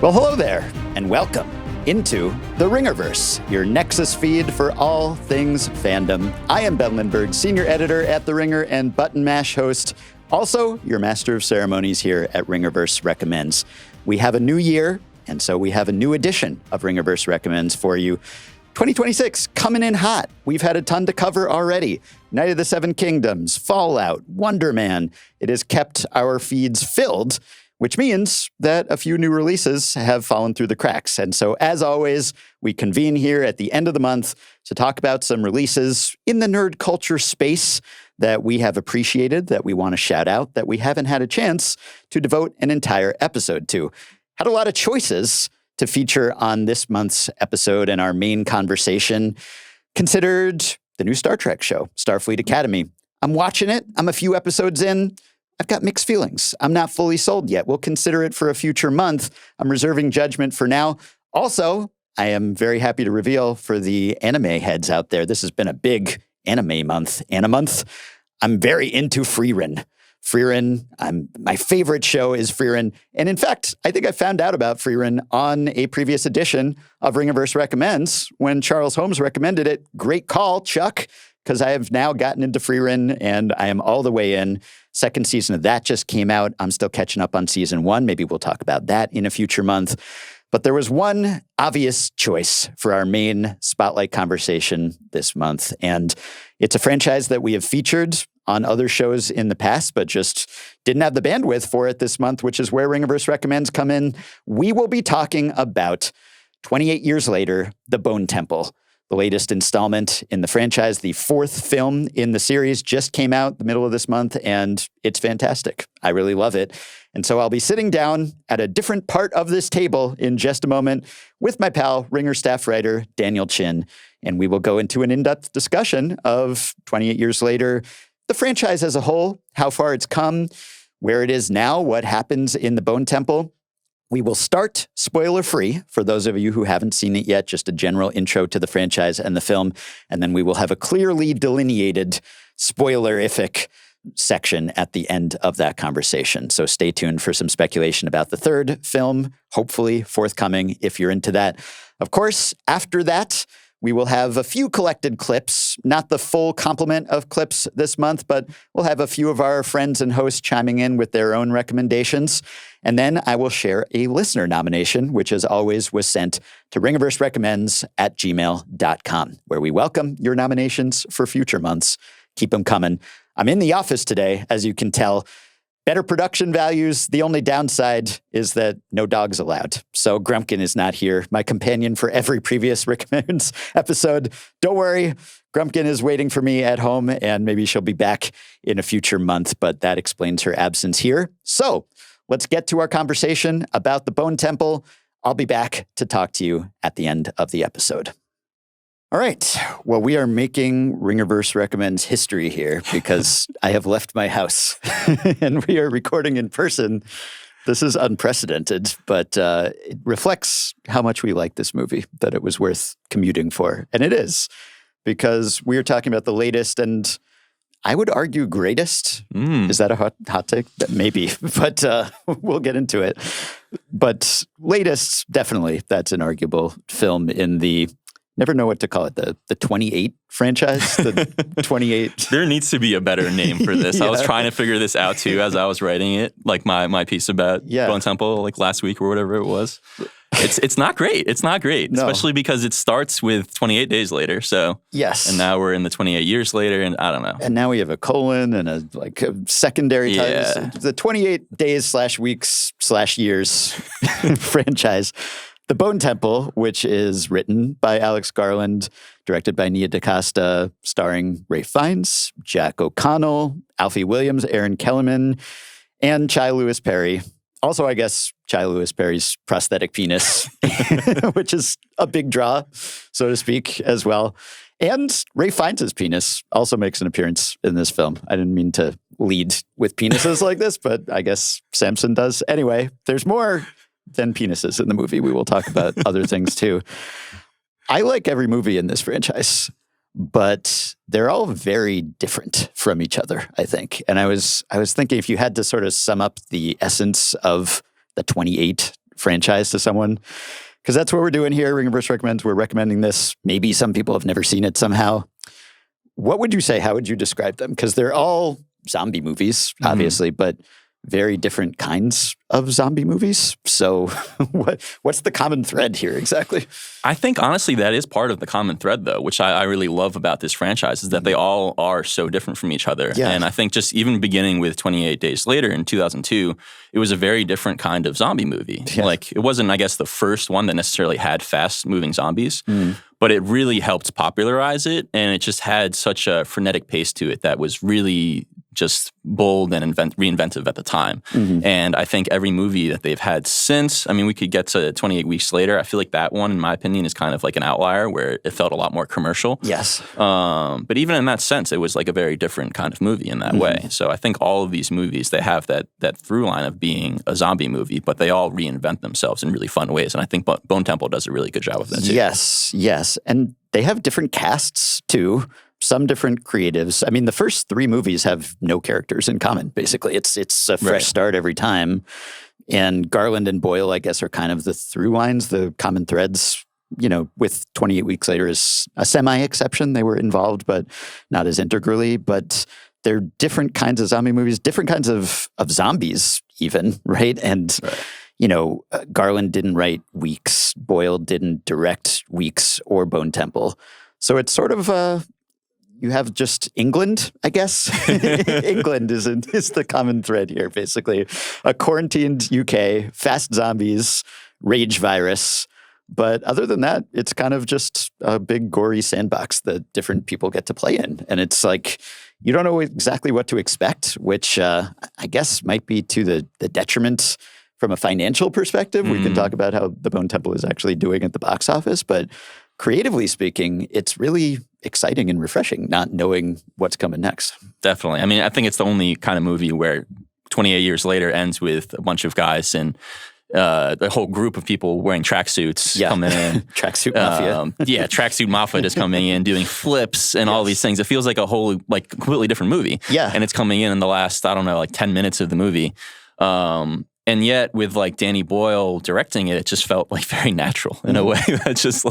Well, hello there, and welcome into the Ringerverse, your Nexus feed for all things fandom. I am Ben Lindbergh, senior editor at The Ringer and Button Mash host, also your master of ceremonies here at Ringerverse Recommends. We have a new year, and so we have a new edition of Ringerverse Recommends for you. 2026 coming in hot. We've had a ton to cover already. Night of the Seven Kingdoms, Fallout, Wonder Man. It has kept our feeds filled, which means that a few new releases have fallen through the cracks. And so, as always, we convene here at the end of the month to talk about some releases in the nerd culture space that we have appreciated, that we want to shout out, that we haven't had a chance to devote an entire episode to. Had a lot of choices to feature on this month's episode, and our main conversation considered the new Star Trek show, Starfleet Academy. I'm watching it. I'm a few episodes in. I've got mixed feelings. I'm not fully sold yet. We'll consider it for a future month. I'm reserving judgment for now. Also, I am very happy to reveal for the anime heads out there, this has been a big anime month. I'm very into Frieren. My favorite show is Frieren. And in fact, I think I found out about Frieren on a previous edition of Ringerverse Recommends when Charles Holmes recommended it. Great call, Chuck, because I have now gotten into Frieren and I am all the way in. Second season of that just came out. I'm still catching up on season 1. Maybe we'll talk about that in a future month. But there was one obvious choice for our main spotlight conversation this month. And it's a franchise that we have featured on other shows in the past, but just didn't have the bandwidth for it this month, which is where Ringerverse Recommends come in. We will be talking about 28 years later, The Bone Temple. The latest installment in the franchise, the 4th film in the series, just came out the middle of this month, and it's fantastic. I really love it. And so I'll be sitting down at a different part of this table in just a moment with my pal, Ringer staff writer, Daniel Chin, and we will go into an in-depth discussion of 28 years later, the franchise as a whole, how far it's come, where it is now, what happens in the Bone Temple. We will start spoiler-free for those of you who haven't seen it yet, just a general intro to the franchise and the film, and then we will have a clearly delineated spoilerific section at the end of that conversation. So stay tuned for some speculation about the 3rd film, hopefully forthcoming if you're into that. Of course, after that, we will have a few collected clips, not the full complement of clips this month, but we'll have a few of our friends and hosts chiming in with their own recommendations. And then I will share a listener nomination, which as always was sent to ringerverserecommends@gmail.com, where we welcome your nominations for future months. Keep them coming. I'm in the office today, as you can tell. Better production values. The only downside is that no dogs allowed. So Grumpkin is not here, my companion for every previous Recommends episode. Don't worry, Grumpkin is waiting for me at home, and maybe she'll be back in a future month, but that explains her absence here. So let's get to our conversation about the Bone Temple. I'll be back to talk to you at the end of the episode. All right. Well, we are making Ringerverse Recommends history here because I have left my house and we are recording in person. This is unprecedented, but it reflects how much we like this movie, that it was worth commuting for. And it is, because we are talking about the latest and I would argue greatest. Is that a hot take? Maybe, but we'll get into it. But latest, definitely, that's an arguable film in the, never know what to call it, the 28 franchise, the 28. There needs to be a better name for this. Yeah. I was trying to figure this out too as I was writing it, like my piece about Bone Temple, like last week or whatever it was. It's not great. It's not great, no. Especially because it starts with 28 days later. So yes, and now we're in the 28 years later, and I don't know. And now we have a colon and a secondary title. The 28 days / weeks / years franchise. The Bone Temple, which is written by Alex Garland, directed by Nia DaCosta, starring Ralph Fiennes, Jack O'Connell, Alfie Williams, Aaron Kellerman, and Chai Lewis Perry. Also, I guess, Chai Lewis Perry's prosthetic penis, which is a big draw, so to speak, as well. And Ralph Fiennes' penis also makes an appearance in this film. I didn't mean to lead with penises like this, but I guess Samson does. Anyway, there's more than penises in the movie. We will talk about other things too. I like every movie in this franchise, but they're all very different from each other, I think. And I was thinking, if you had to sort of sum up the essence of the 28 franchise to someone, because that's what we're doing here. Ringerverse Recommends. We're recommending this. Maybe some people have never seen it somehow. What would you say? How would you describe them? Because they're all zombie movies, obviously, but very different kinds of zombie movies. So what's the common thread here exactly? I think, honestly, that is part of the common thread, though, which I really love about this franchise, is that they all are so different from each other. Yeah. And I think just even beginning with 28 Days Later in 2002, it was a very different kind of zombie movie. Yeah. Like, it wasn't, I guess, the first one that necessarily had fast-moving zombies, but it really helped popularize it, and it just had such a frenetic pace to it that was really just bold and reinventive at the time. And I think every movie that they've had since, I mean, we could get to 28 Weeks Later. I feel like that one, in my opinion, is kind of like an outlier where it felt a lot more commercial. Yes. But even in that sense, it was like a very different kind of movie in that way. So I think all of these movies, they have that through line of being a zombie movie, but they all reinvent themselves in really fun ways. And I think Bone Temple does a really good job of that too. Yes. And they have different casts too. Some different creatives. I mean, the first 3 movies have no characters in common, basically. It's a fresh start every time. And Garland and Boyle, I guess, are kind of the through lines, the common threads, with 28 Weeks Later is a semi-exception. They were involved, but not as integrally. But they're different kinds of zombie movies, different kinds of zombies even, right? And, Garland didn't write Weeks. Boyle didn't direct Weeks or Bone Temple. So it's sort of you have just England, I guess. England is the common thread here, basically. A quarantined UK, fast zombies, rage virus. But other than that, it's kind of just a big gory sandbox that different people get to play in. And it's like, you don't know exactly what to expect, which I guess might be to the detriment from a financial perspective. We can talk about how the Bone Temple is actually doing at the box office, but creatively speaking, it's really exciting and refreshing not knowing what's coming next. Definitely. I mean, I think it's the only kind of movie where 28 years later ends with a bunch of guys and a whole group of people wearing tracksuits coming in. Tracksuit mafia. Tracksuit mafia just coming in, doing flips and all these things. It feels like a whole, completely different movie. Yeah. And it's coming in the last, 10 minutes of the movie. And yet, with Danny Boyle directing it, it just felt very natural in a way that's just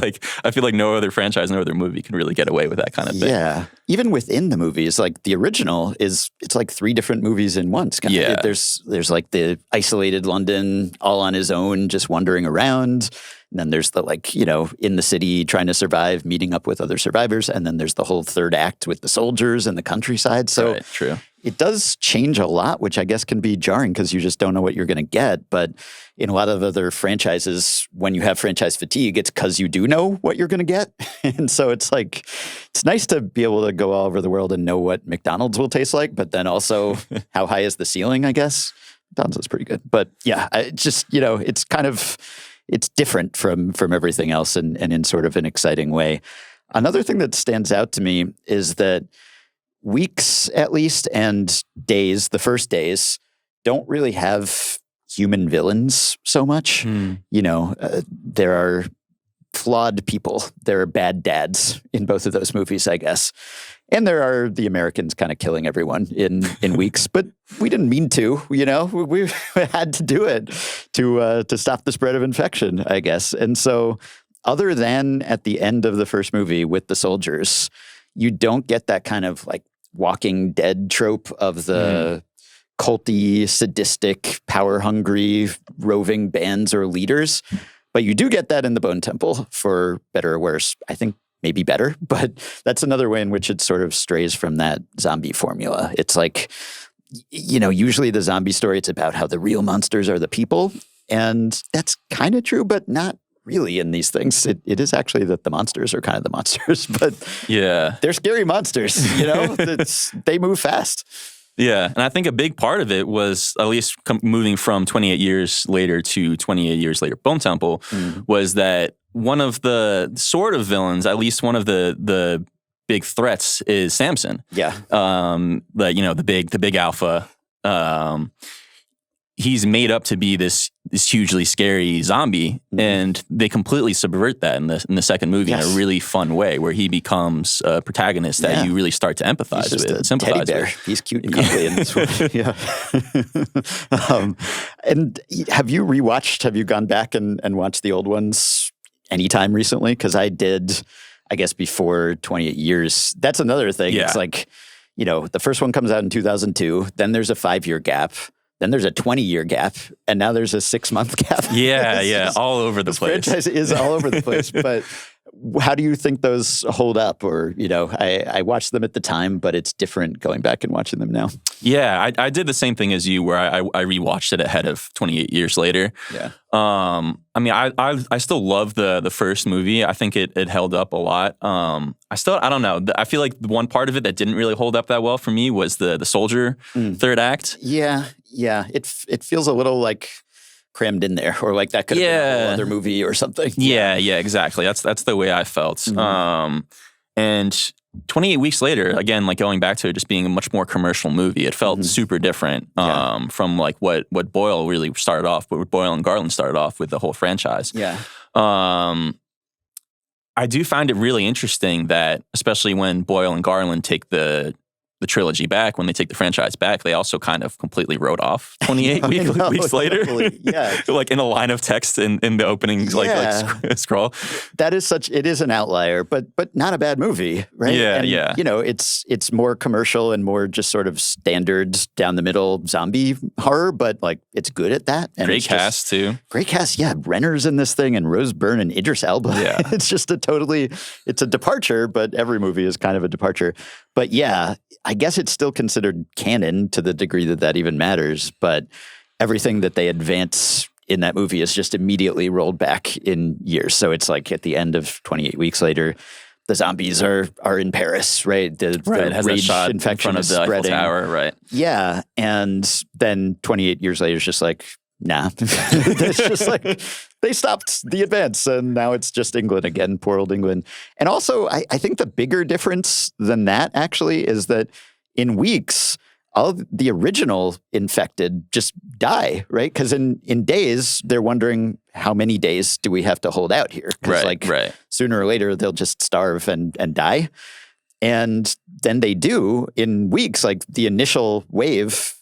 I feel like no other franchise, no other movie can really get away with that kind of thing. Yeah. Even within the movies, the original it's 3 different movies in one. There's the isolated London all on his own, just wandering around. And then there's the in the city trying to survive, meeting up with other survivors. And then there's the whole third act with the soldiers and the countryside. So right, true. It does change a lot, which I guess can be jarring because you just don't know what you're going to get. But in a lot of other franchises, when you have franchise fatigue, it's because you do know what you're going to get. And so it's nice to be able to go all over the world and know what McDonald's will taste like, but then also how high is the ceiling, I guess. McDonald's is pretty good. But yeah, it's just, it's kind of, it's different from everything else and in sort of an exciting way. Another thing that stands out to me is that Weeks, at least, and Days, the first Days, don't really have human villains so much. There are flawed people. There are bad dads in both of those movies, I guess. And there are the Americans kind of killing everyone in Weeks, but we didn't mean to, we had to do it to stop the spread of infection, I guess. And so other than at the end of the first movie with the soldiers, you don't get that kind of Walking Dead trope of the culty, sadistic, power-hungry, roving bands or leaders. But you do get that in the Bone Temple, for better or worse. I think maybe better, but that's another way in which it sort of strays from that zombie formula. It's usually the zombie story, it's about how the real monsters are the people. And that's kind of true, but not really in these things. It is actually that the monsters are kind of the monsters, but they're scary monsters, they move fast. Yeah, and I think a big part of it was, at least moving from 28 Years Later to 28 Years Later Bone Temple, was that one of the sort of villains, at least one of the big threats, is Samson. Yeah. The big alpha. he's made up to be this hugely scary zombie, and they completely subvert that in the second movie in a really fun way, where he becomes a protagonist that you really start to empathize with, sympathize teddy bear. with. He's cute and cuddly in this one. And have you gone back and watched the old ones anytime recently? Because I did, I guess, before 28 Years. That's another thing. Yeah. It's like, the first one comes out in 2002, then there's a 5-year gap. Then there's a 20-year gap, and now there's a 6-month gap. Yeah, all over the place. Franchise is all over the place. But how do you think those hold up? Or, I watched them at the time, but it's different going back and watching them now. Yeah, I did the same thing as you, where I rewatched it ahead of 28 Years Later. Yeah. I mean, I still love the first movie. I think it held up a lot. I don't know. I feel like the one part of it that didn't really hold up that well for me was the soldier third act. Yeah. It feels a little like crammed in there, or like that could have been a whole other movie or something. Yeah, exactly. That's the way I felt. Mm-hmm. And 28 Weeks Later, again, like going back to it just being a much more commercial movie, it felt super different from like what Boyle really started off, what Boyle and Garland started off with the whole franchise. Yeah. I do find it really interesting that, especially when Boyle and Garland take the trilogy back, when they take the franchise back, they also kind of completely wrote off 28 Weeks Later. Yeah. Like in a line of text in the opening like scroll. It is an outlier, but not a bad movie, right? Yeah, it's more commercial and more just sort of standard down the middle zombie horror, but like it's good at that. And great cast too. Great cast, yeah. Renner's in this thing, and Rose Byrne and Idris Elba. Yeah. It's just it's a departure, but every movie is kind of a departure. But yeah, I guess it's still considered canon to the degree that even matters, but everything that they advance in that movie is just immediately rolled back in years. So it's like at the end of 28 Weeks Later, the zombies are in Paris, right? The it has rage that shot infection in front of the spreading. Eiffel Tower, right? Yeah, and then 28 Years Later is just like, nah. It's just like they stopped the advance, and now it's just England again, poor old England. And also, I think the bigger difference than that actually is that in Weeks, all the original infected just die, right? Because in days, they're wondering how many days do we have to hold out here? Because sooner or later, they'll just starve and die. And then they do in Weeks, like the initial wave,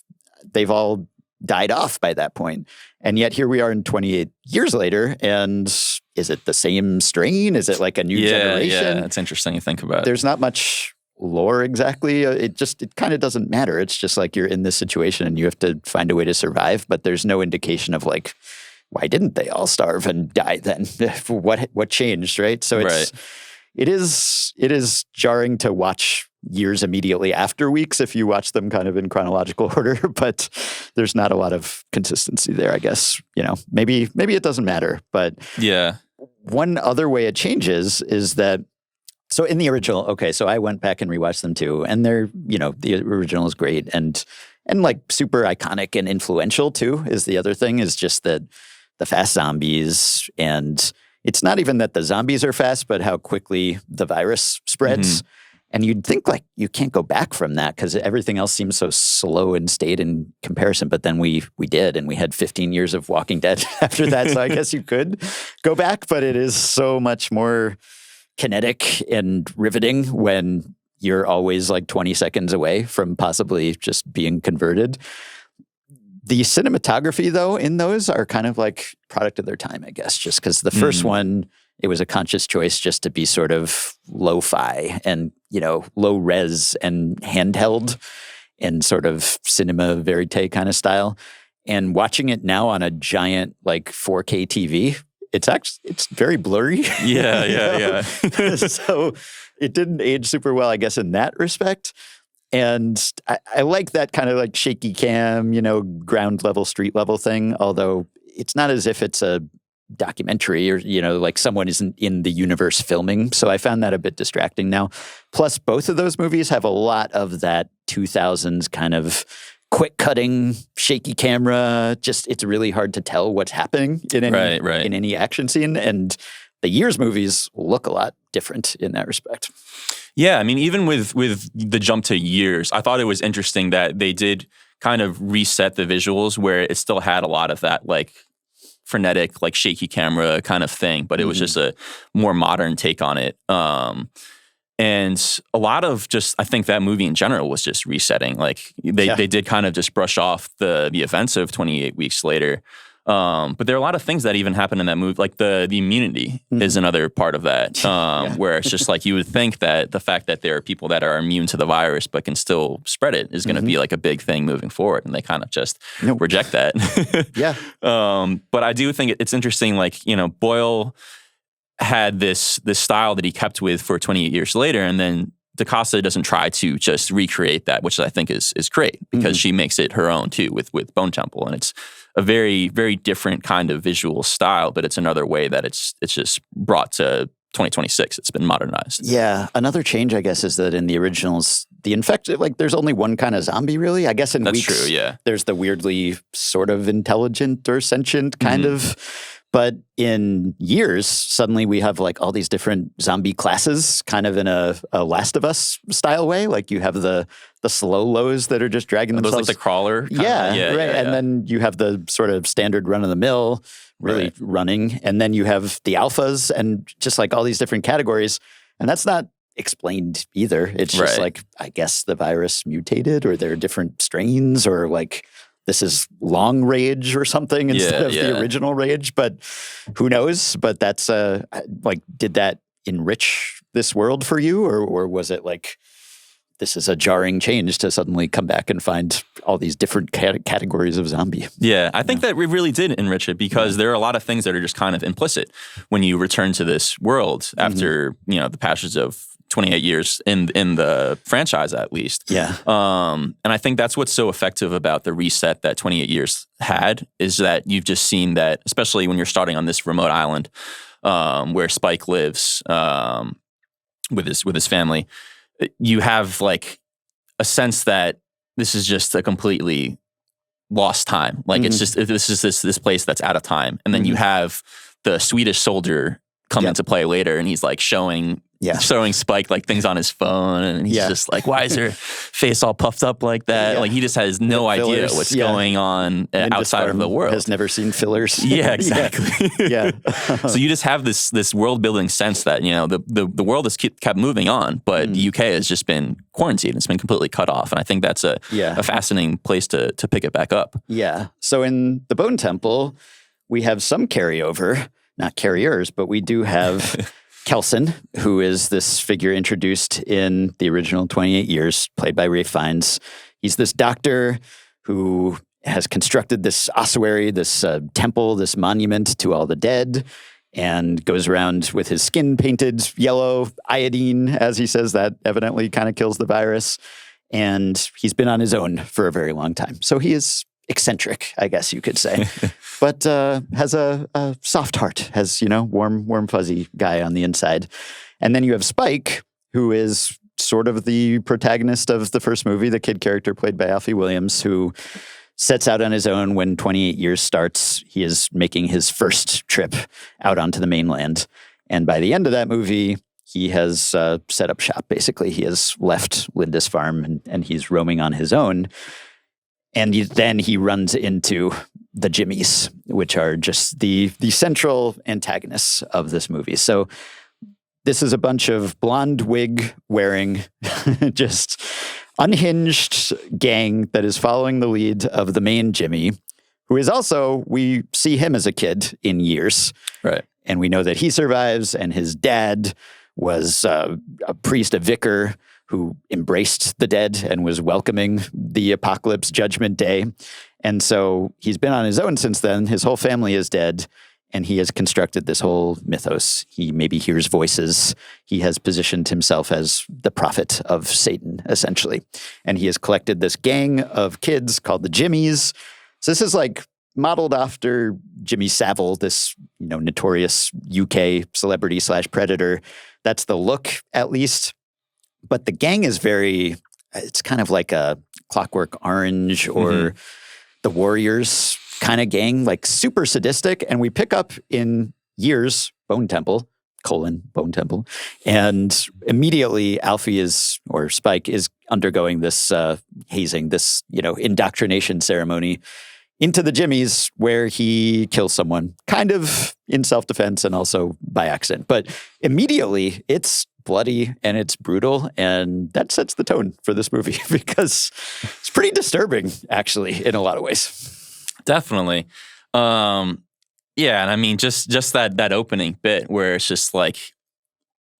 they've all died off by that point. And yet here we are in 28 Years Later, and is it the same strain? Is it like a new generation? Yeah, it's interesting to think about. There's not much lore exactly. It kind of doesn't matter. It's just like you're in this situation and you have to find a way to survive, but there's no indication of like, why didn't they all starve and die then? What changed, right? So it is jarring to watch years immediately after Weeks if you watch them kind of in chronological order, but there's not a lot of consistency there, I guess. Maybe it doesn't matter, but one other way it changes is that, so in the original, so I went back and rewatched them too, and they're, the original is great and like super iconic and influential too, is the other thing, is just that the fast zombies, and it's not even that the zombies are fast, but how quickly the virus spreads. Mm-hmm. And you'd think like you can't go back from that because everything else seems so slow and staid in comparison. But then we did, and we had 15 years of Walking Dead after that. So I guess you could go back, but it is so much more kinetic and riveting when you're always like 20 seconds away from possibly just being converted. The cinematography, though, in those are kind of like product of their time, I guess, just because the first one, it was a conscious choice just to be sort of lo-fi and, low res and handheld and sort of cinema verite kind of style. And watching it now on a giant like 4K TV, it's very blurry. Yeah. So it didn't age super well, I guess, in that respect. And I like that kind of like shaky cam, ground level, street level thing, although it's not as if it's a documentary or, like someone isn't in the universe filming. So I found that a bit distracting now. Plus, both of those movies have a lot of that 2000s kind of quick cutting, shaky camera. Just, it's really hard to tell what's happening in any action scene. And the Years movies look a lot different in that respect. Yeah, I mean, even with the jump to Years, I thought it was interesting that they did kind of reset the visuals where it still had a lot of that like frenetic, like shaky camera kind of thing, but it was just a more modern take on it. And a lot of just, I think that movie in general was just resetting. Like they did kind of just brush off the events of 28 Weeks Later. But there are a lot of things that even happen in that movie, like the immunity is another part of that, where it's just like you would think that the fact that there are people that are immune to the virus but can still spread it is going to be like a big thing moving forward, and they kind of just reject that. But I do think it's interesting, like, you know, Boyle had this style that he kept with for 28 Years Later, and then DaCosta doesn't try to just recreate that, which I think is great, because she makes it her own too with Bone Temple, and it's a very, very different kind of visual style, but it's another way that it's just brought to 2026. It's been modernized. Yeah. Another change, I guess, is that in the originals, the infected, like, there's only one kind of zombie, really. I guess in Weeks, true, yeah. There's the weirdly sort of intelligent or sentient kind of. But in Years, suddenly we have like all these different zombie classes, kind of in a Last of Us style way. Like you have the slow lows that are just dragging themselves. Those like the crawler? Yeah, right. And then you have the sort of standard run of the mill, really running. And then you have the alphas and just like all these different categories. And that's not explained either. It's just like, I guess the virus mutated, or there are different strains, or like this is long rage or something instead of the original rage. But who knows? But that's like, did that enrich this world for you, or was it like, this is a jarring change to suddenly come back and find all these different categories of zombie? Yeah, I think that it really did enrich it, because there are a lot of things that are just kind of implicit when you return to this world after, you know, the passage of 28 years in the franchise, at least. Yeah. And I think that's what's so effective about the reset that 28 Years had, is that you've just seen that, especially when you're starting on this remote island where Spike lives with his family, you have like a sense that this is just a completely lost time. Like it's just, this is this place that's out of time. And then you have the Swedish soldier come into play later, and he's like showing Spike like things on his phone, and he's just like, why is her face all puffed up like that? Like he just has no idea what's going on outside of the world. Has never seen fillers. Yeah, exactly. So you just have this world building sense that, you know, the world has kept moving on, but the UK has just been quarantined. It's been completely cut off, and I think that's a fascinating place to pick it back up. Yeah. So in the Bone Temple, we have some carryover. Not carriers, but we do have Kelson, who is this figure introduced in the original 28 Years, played by Ralph Fiennes. He's this doctor who has constructed this ossuary, this temple, this monument to all the dead, and goes around with his skin painted yellow, iodine, as he says. That evidently kind of kills the virus. And he's been on his own for a very long time. So he is eccentric, I guess you could say, but has a soft heart, has, you know, warm, fuzzy guy on the inside. And then you have Spike, who is sort of the protagonist of the first movie, the kid character played by Alfie Williams, who sets out on his own when 28 Years starts. He is making his first trip out onto the mainland. And by the end of that movie, he has set up shop, basically. He has left Lindisfarne and he's roaming on his own. And then he runs into the Jimmies, which are just the central antagonists of this movie. So this is a bunch of blonde wig wearing, just unhinged gang that is following the lead of the main Jimmy, who is also, we see him as a kid in Years. Right. And we know that he survives, and his dad was a priest, a vicar, who embraced the dead and was welcoming the apocalypse judgment day. And so he's been on his own since then. His whole family is dead, and he has constructed this whole mythos. He maybe hears voices. He has positioned himself as the prophet of Satan, essentially. And he has collected this gang of kids called the Jimmies. So this is like modeled after Jimmy Savile, this, you know, notorious UK celebrity / predator. That's the look, at least. But the gang is it's kind of like a Clockwork Orange or the Warriors kind of gang, like super sadistic. And we pick up in Years, Bone Temple, Bone Temple. And immediately Spike is undergoing this hazing, this, indoctrination ceremony into the Jimmies where he kills someone kind of in self-defense and also by accident. But immediately it's bloody and it's brutal, and that sets the tone for this movie because it's pretty disturbing, actually, in a lot of ways. Definitely. Yeah, and I mean, just that opening bit where it's just like,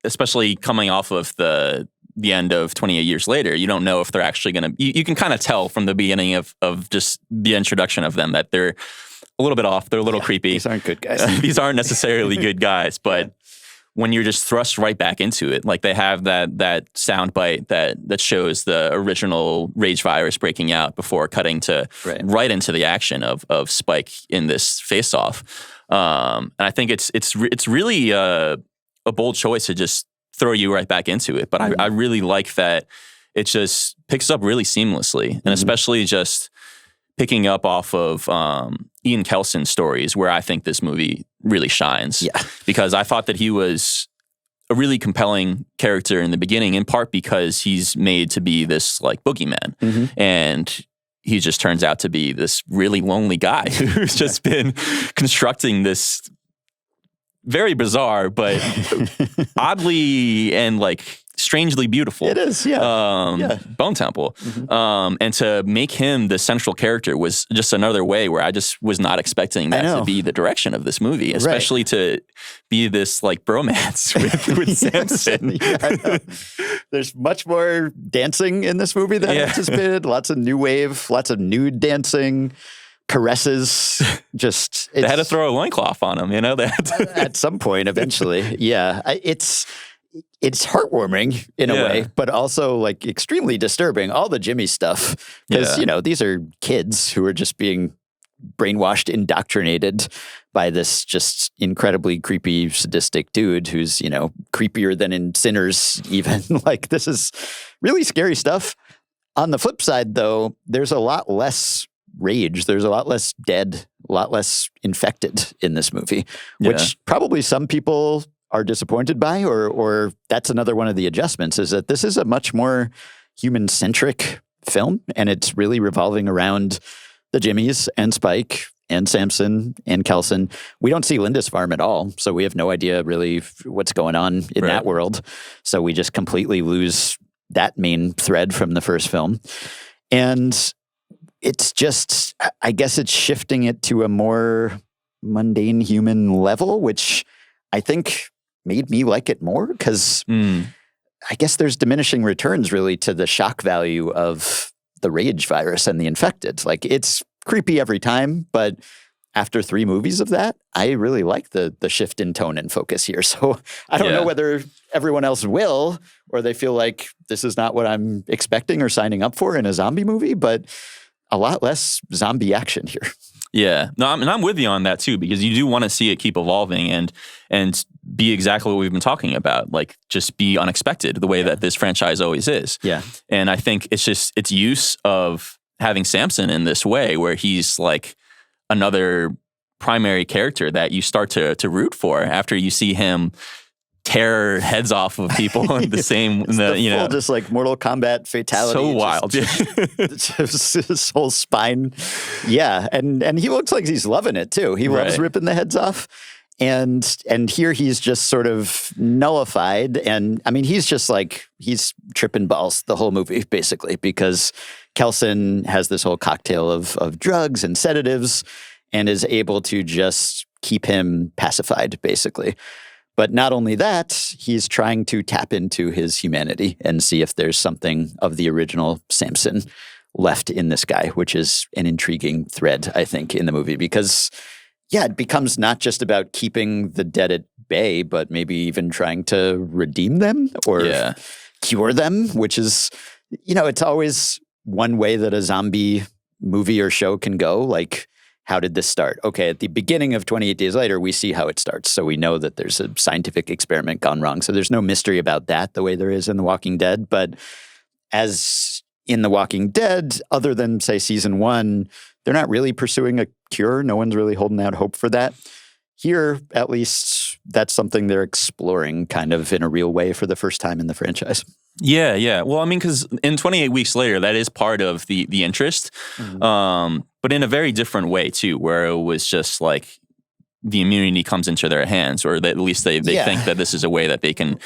especially coming off of the end of 28 years later, you don't know if they're actually going to... You can kind of tell from the beginning of just the introduction of them that they're a little bit off. They're a little creepy. These aren't good guys. These aren't necessarily good guys, but when you're just thrust right back into it, like they have that sound bite that shows the original rage virus breaking out before cutting to right into the action of Spike in this face-off. And I think it's really a bold choice to just throw you right back into it. But I really like that it just picks up really seamlessly, and especially just picking up off of Ian Kelson's stories, where I think this movie really shines. Yeah. Because I thought that he was a really compelling character in the beginning, in part because he's made to be this like boogeyman. And he just turns out to be this really lonely guy who's just been constructing this very bizarre, but oddly and like strangely beautiful. It is, Bone Temple. And to make him the central character was just another way where I just was not expecting that to be the direction of this movie, especially to be this like bromance with Samson. There's much more dancing in this movie than I anticipated. Lots of new wave, lots of nude dancing. Caresses, they had to throw a loincloth on him, that at some point eventually. Yeah, it's heartwarming in a way, but also like extremely disturbing. All the Jimmy stuff, because these are kids who are just being brainwashed, indoctrinated by this just incredibly creepy, sadistic dude who's creepier than in Sinners. Even like this is really scary stuff. On the flip side, though, there's a lot less rage. There's a lot less dead, a lot less infected in this movie, which probably some people are disappointed by, or that's another one of the adjustments, is that this is a much more human-centric film, and it's really revolving around the Jimmies and Spike and Samson and Kelson. We don't see Lindisfarne at all, so we have no idea really what's going on in that world. So we just completely lose that main thread from the first film. And it's just, I guess it's shifting it to a more mundane human level, which I think made me like it more because I guess there's diminishing returns really to the shock value of the rage virus and the infected. Like it's creepy every time, but after 3 movies of that, I really like the shift in tone and focus here. So I don't know whether everyone else will, or they feel like this is not what I'm expecting or signing up for in a zombie movie, but a lot less zombie action here. Yeah. No, I'm with you on that too, because you do want to see it keep evolving and be exactly what we've been talking about, like just be unexpected the way that this franchise always is. Yeah. And I think it's just its use of having Samson in this way where he's like another primary character that you start to root for after you see him tear heads off of people in the same, full just like Mortal Kombat fatality. So wild. His whole spine. Yeah. And he looks like he's loving it too. He loves ripping the heads off. And here he's just sort of nullified. And I mean, he's just like, he's tripping balls the whole movie, basically, because Kelson has this whole cocktail of drugs and sedatives and is able to just keep him pacified, basically. But not only that, he's trying to tap into his humanity and see if there's something of the original Samson left in this guy, which is an intriguing thread, I think, in the movie. Because, it becomes not just about keeping the dead at bay, but maybe even trying to redeem them or cure them, which is, it's always one way that a zombie movie or show can go. Like, how did this start? Okay, at the beginning of 28 Days Later, we see how it starts. So we know that there's a scientific experiment gone wrong. So there's no mystery about that the way there is in The Walking Dead. But as in The Walking Dead, other than, say, season 1, they're not really pursuing a cure. No one's really holding out hope for that. here, at least, that's something they're exploring kind of in a real way for the first time in the franchise. Yeah. Well, I mean, because in 28 Weeks Later, that is part of the interest, but in a very different way, too, where it was just like the immunity comes into their hands, or that at least they think that this is a way that they can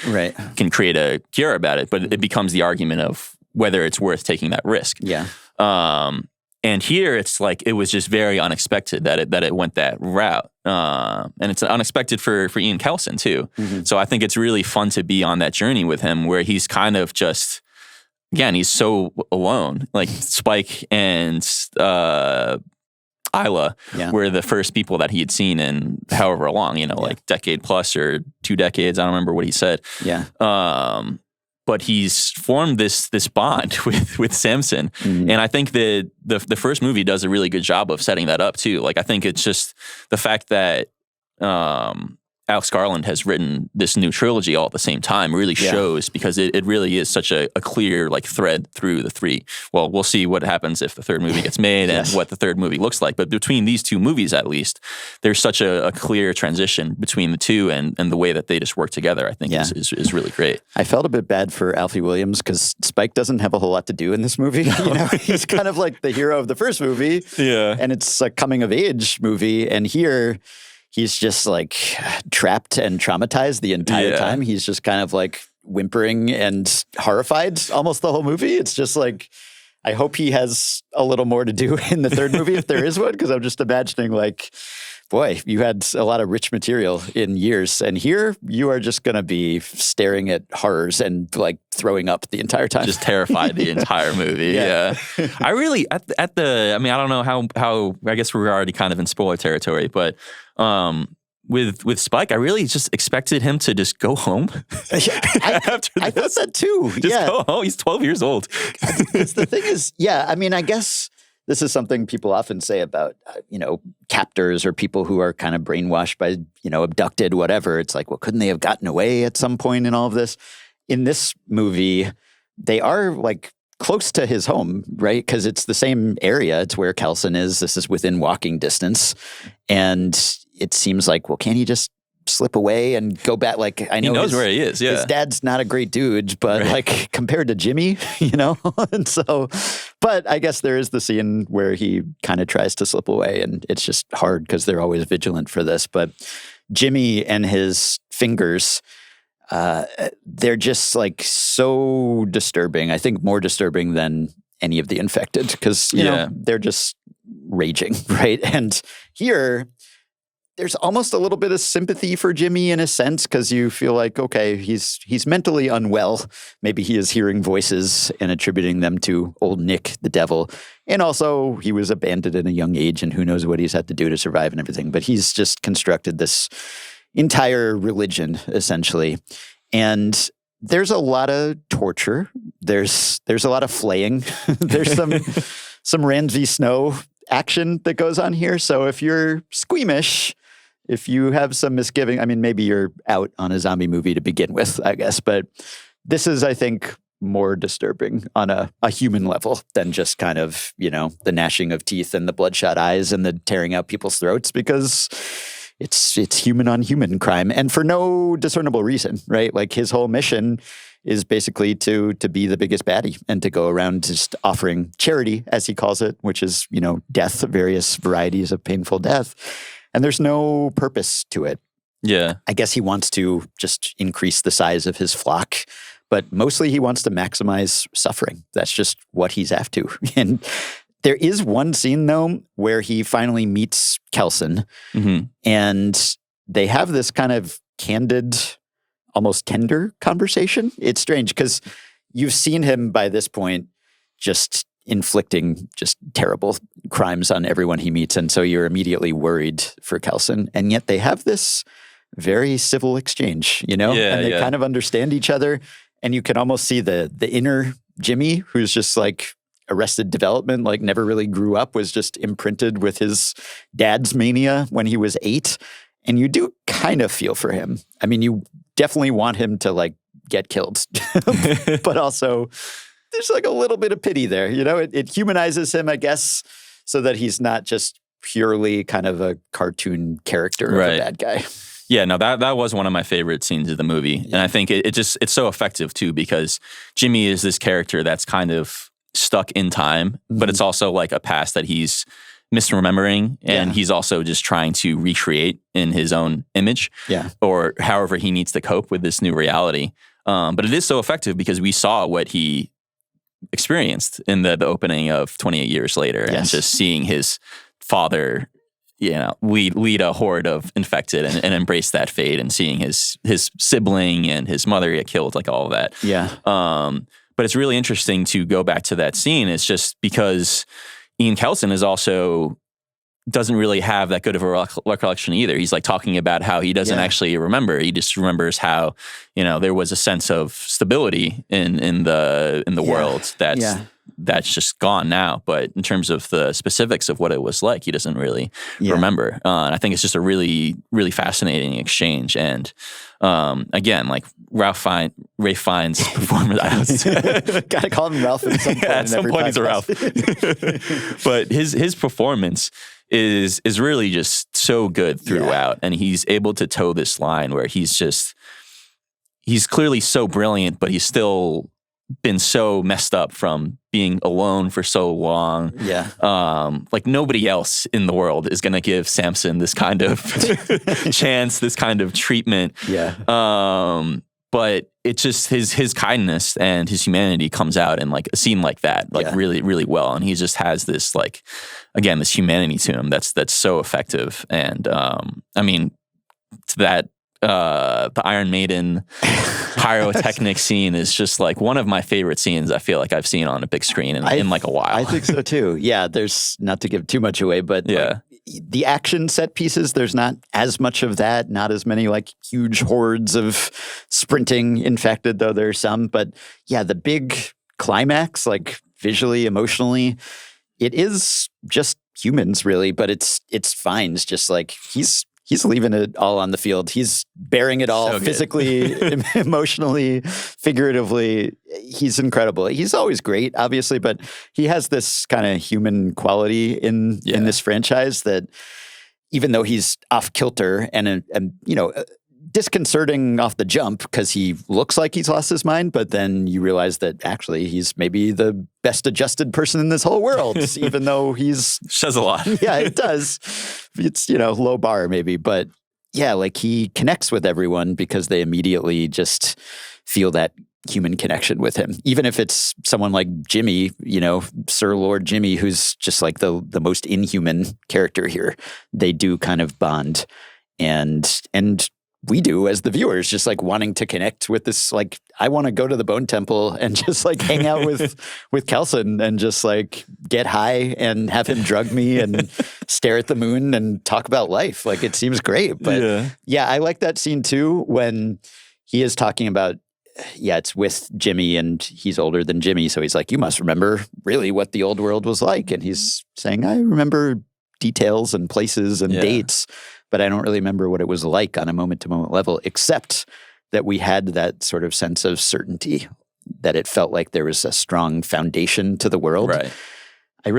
create a cure about it. But it becomes the argument of whether it's worth taking that risk. Yeah. And here it's like it was just very unexpected that it went that route, and it's unexpected for Ian Kelson too. So I think it's really fun to be on that journey with him, where he's kind of just, again, he's so alone. Like Spike and Isla were the first people that he had seen in however long, like decade plus or 2 decades. I don't remember what he said. Yeah. But he's formed this bond with Samson. And I think that the first movie does a really good job of setting that up too. Like, I think it's just the fact that Alex Garland has written this new trilogy all at the same time really shows, because it really is such a clear like thread through the three. Well, we'll see what happens if the third movie gets made and what the third movie looks like. But between these two movies, at least, there's such a clear transition between the two, and the way that they just work together, I think is really great. I felt a bit bad for Alfie Williams because Spike doesn't have a whole lot to do in this movie. He's kind of like the hero of the first movie. Yeah. And it's a coming of age movie. And here, he's just like trapped and traumatized the entire time. He's just kind of like whimpering and horrified almost the whole movie. It's just like, I hope he has a little more to do in the third movie if there is one, because I'm just imagining like, boy, you had a lot of rich material in years, and here you are just going to be staring at horrors and like throwing up the entire time. Just terrified the entire movie. Yeah. I really, I don't know how, I guess we're already kind of in spoiler territory, but with Spike, I really just expected him to just go home. I thought that too. Just go home. He's 12 years old. The thing is, I guess this is something people often say about, captors or people who are kind of brainwashed by, abducted, whatever. It's like, well, couldn't they have gotten away at some point in all of this? In this movie, they are like close to his home, right? Because it's the same area. It's where Kelson is. This is within walking distance. And it seems like, well, can't he just slip away and go back? Like, I know he knows where he is. Yeah. His dad's not a great dude, but like compared to Jimmy, and so, but I guess there is the scene where he kind of tries to slip away, and it's just hard because they're always vigilant for this. But Jimmy and his fingers, they're just like so disturbing. I think more disturbing than any of the infected, because, they're just raging, right? And here, there's almost a little bit of sympathy for Jimmy in a sense, because you feel like, okay, he's mentally unwell. Maybe he is hearing voices and attributing them to old Nick, the devil. And also, he was abandoned at a young age, and who knows what he's had to do to survive and everything. But he's just constructed this entire religion, essentially. And there's a lot of torture. There's a lot of flaying. There's some Ramsay Snow action that goes on here. So if you're squeamish, if you have some misgiving, maybe you're out on a zombie movie to begin with, I guess. But this is, I think, more disturbing on a human level than just kind of, the gnashing of teeth and the bloodshot eyes and the tearing out people's throats, because it's human on human crime, and for no discernible reason, right? Like, his whole mission is basically to be the biggest baddie and to go around just offering charity, as he calls it, which is, death, various varieties of painful death. And there's no purpose to it. Yeah. I guess he wants to just increase the size of his flock, but mostly he wants to maximize suffering. That's just what he's after. And there is one scene, though, where he finally meets Kelson, and they have this kind of candid, almost tender conversation. It's strange because you've seen him by this point just inflicting just terrible crimes on everyone he meets. And so you're immediately worried for Kelson. And yet they have this very civil exchange, and they kind of understand each other. And you can almost see the inner Jimmy, who's just like Arrested Development, like never really grew up, was just imprinted with his dad's mania when he was 8. And you do kind of feel for him. You definitely want him to like get killed, but also there's like a little bit of pity there. It humanizes him, I guess, so that he's not just purely kind of a cartoon character of a bad guy. Yeah, no, that was one of my favorite scenes of the movie. Yeah. And I think it's so effective too, because Jimmy is this character that's kind of stuck in time, but it's also like a past that he's misremembering, and he's also just trying to recreate in his own image, or however he needs to cope with this new reality. But it is so effective because we saw what he experienced in the opening of 28 Years Later, and just seeing his father, lead a horde of infected and embrace that fate, and seeing his sibling and his mother get killed, like all of that. Yeah. But it's really interesting to go back to that scene. It's just because Ian Kelson doesn't really have that good of a recollection either. He's like talking about how he doesn't actually remember. He just remembers how, there was a sense of stability in the world that's just gone now. But in terms of the specifics of what it was like, he doesn't really remember. And I think it's just a really, really fascinating exchange. And again, like Ralph Fiennes' performance. Gotta call him Ralph at some point. At some point he's a Ralph. But his performance is really just so good throughout. And he's able to toe this line where he's clearly so brilliant, but he's still been so messed up from being alone for so long. Yeah. Like nobody else in the world is going to give Samson this kind of chance, this kind of treatment. Yeah. But it's just his kindness and his humanity comes out in like a scene like that, really, really well. And he just has this this humanity to him that's so effective. And the Iron Maiden pyrotechnic scene is just like one of my favorite scenes I feel like I've seen on a big screen in like a while. I think so too. Yeah, there's, not to give too much away, but the action set pieces, there's not as much of that, not as many like huge hordes of sprinting infected, though there's some. But yeah, the big climax, like visually, emotionally, it is just humans really, but it's fine. It's just like he's leaving it all on the field. He's bearing it all physically, emotionally, figuratively. He's incredible. He's always great, obviously, but he has this kind of human quality in this franchise that even though he's off kilter and disconcerting off the jump because he looks like he's lost his mind, but then you realize that actually he's maybe the best adjusted person in this whole world, even though he's... Says a lot. Yeah, it does. It's, low bar maybe, but yeah, like he connects with everyone because they immediately just feel that human connection with him. Even if it's someone like Jimmy, Sir Lord Jimmy, who's just like the most inhuman character here, they do kind of bond. And we do as the viewers, just like wanting to connect with this, like, I want to go to the Bone Temple and just like hang out with Kelson and just like get high and have him drug me and stare at the moon and talk about life. Like it seems great. But yeah, I like that scene too when he is talking about, it's with Jimmy and he's older than Jimmy. So he's like, you must remember really what the old world was like. And he's saying, I remember details and places and dates, but I don't really remember what it was like on a moment-to-moment level, except that we had that sort of sense of certainty, that it felt like there was a strong foundation to the world. Right. I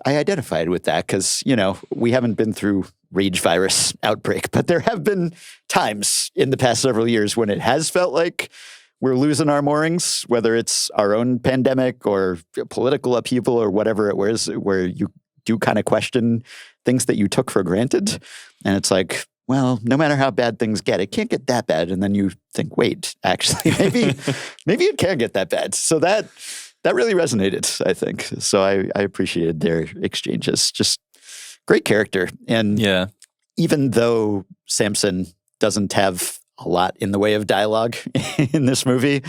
identified with that because, we haven't been through rage virus outbreak, but there have been times in the past several years when it has felt like we're losing our moorings, whether it's our own pandemic or political upheaval or whatever it was, where you do kind of question things that you took for granted. And it's like, well, no matter how bad things get, it can't get that bad. And then you think, wait, actually, maybe it can get that bad. So that really resonated, I think. So I appreciated their exchanges. Just great character. And even though Samson doesn't have a lot in the way of dialogue in this movie,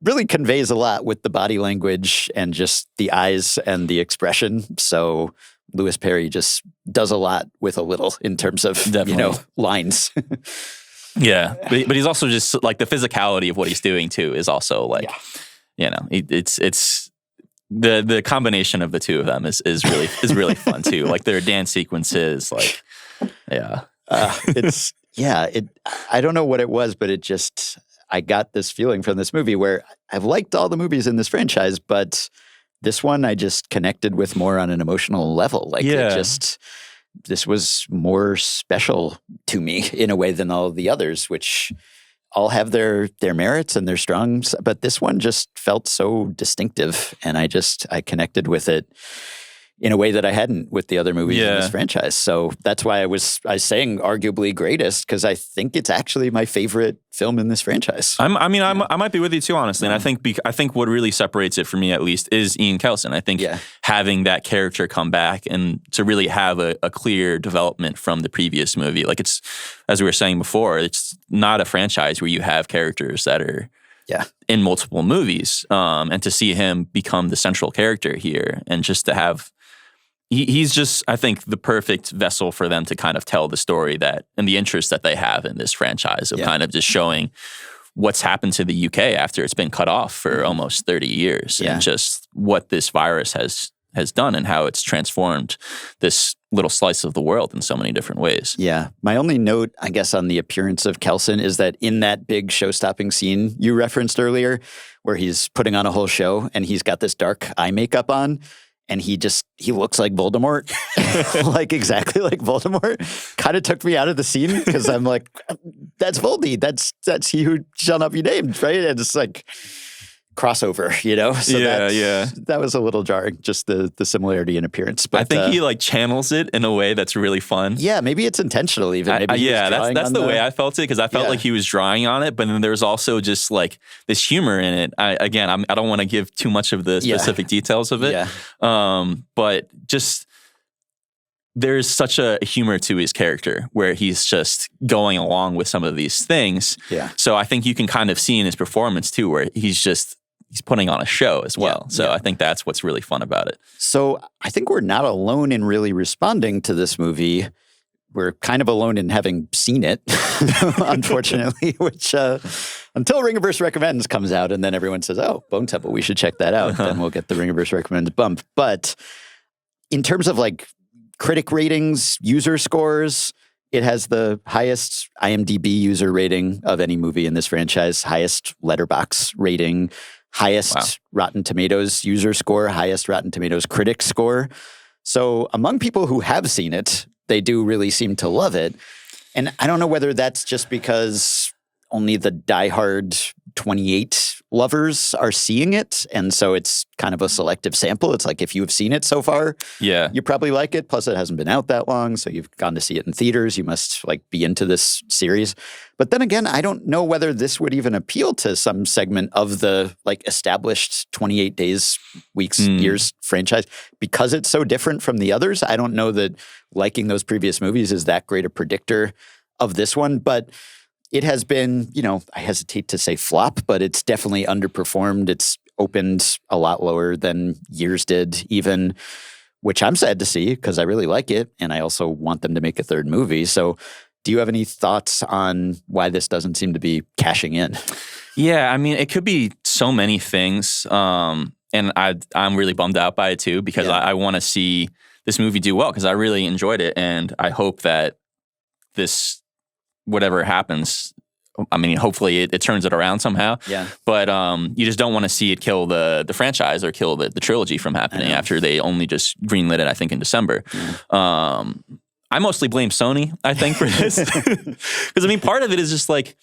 really conveys a lot with the body language and just the eyes and the expression. So Louis Perry just does a lot with a little in terms of, lines. Yeah. But he's also just like the physicality of what he's doing too is also like, it's the combination of the two of them is really fun too. Like their dance sequences, like, I don't know what it was, but I got this feeling from this movie where I've liked all the movies in this franchise, but this one I just connected with more on an emotional level. Like this was more special to me in a way than all the others, which all have their merits and their strongs. But this one just felt so distinctive, and I connected with it in a way that I hadn't with the other movies in this franchise. So that's why I was saying arguably greatest, because I think it's actually my favorite film in this franchise. I might be with you too, honestly. And I think what really separates it for me, at least, is Ian Kelson. I think having that character come back and to really have a clear development from the previous movie. Like, it's, as we were saying before, it's not a franchise where you have characters that are in multiple movies. And to see him become the central character here, and just to have he's just, I think, the perfect vessel for them to kind of tell the story that, and the interest that they have in this franchise of kind of just showing what's happened to the UK after it's been cut off for almost 30 years and just what this virus has done and how it's transformed this little slice of the world in so many different ways. Yeah. My only note, I guess, on the appearance of Kelson is that in that big show-stopping scene you referenced earlier, where he's putting on a whole show and he's got this dark eye makeup on, and he looks like Voldemort, like exactly like Voldemort. Kind of took me out of the scene because I'm like, that's Voldy. That's he who shall not be named, right? And it's like crossover, you know? So that was a little jarring, just the similarity in appearance. But I think he like channels it in a way that's really fun. Yeah, maybe it's intentional even. Maybe that's the way I felt it, because I felt like he was drawing on it, but then there's also just like this humor in it. I don't want to give too much of the specific details of it, but just there's such a humor to his character where he's just going along with some of these things. Yeah. So I think you can kind of see in his performance too, where he's putting on a show as well. So I think that's what's really fun about it. So I think we're not alone in really responding to this movie. We're kind of alone in having seen it, unfortunately, which until Ringerverse Recommends comes out and then everyone says, oh, Bone Temple, we should check that out. Then we'll get the Ringerverse Recommends bump. But in terms of like critic ratings, user scores, it has the highest IMDb user rating of any movie in this franchise, highest Letterboxd rating, highest Rotten Tomatoes user score, highest Rotten Tomatoes critic score. So among people who have seen it, they do really seem to love it. And I don't know whether that's just because only the diehard 28 lovers are seeing it, and so it's kind of a selective sample. It's like, if you have seen it so far, you probably like it. Plus, it hasn't been out that long, so you've gone to see it in theaters. You must like be into this series. But then again, I don't know whether this would even appeal to some segment of the like established 28 days, weeks, years franchise, because it's so different from the others. I don't know that liking those previous movies is that great a predictor of this one, but it has been, I hesitate to say flop, but it's definitely underperformed. It's opened a lot lower than Years did even, which I'm sad to see because I really like it. And I also want them to make a third movie. So do you have any thoughts on why this doesn't seem to be cashing in? Yeah, I mean, it could be so many things. And I'm really bummed out by it too, because I want to see this movie do well, because I really enjoyed it. And I hope that this, whatever happens, I mean, hopefully it turns it around somehow. Yeah. But you just don't want to see it kill the franchise or kill the trilogy from happening after they only just greenlit it, I think, in December. I mostly blame Sony, I think, for this. Because, I mean, part of it is just like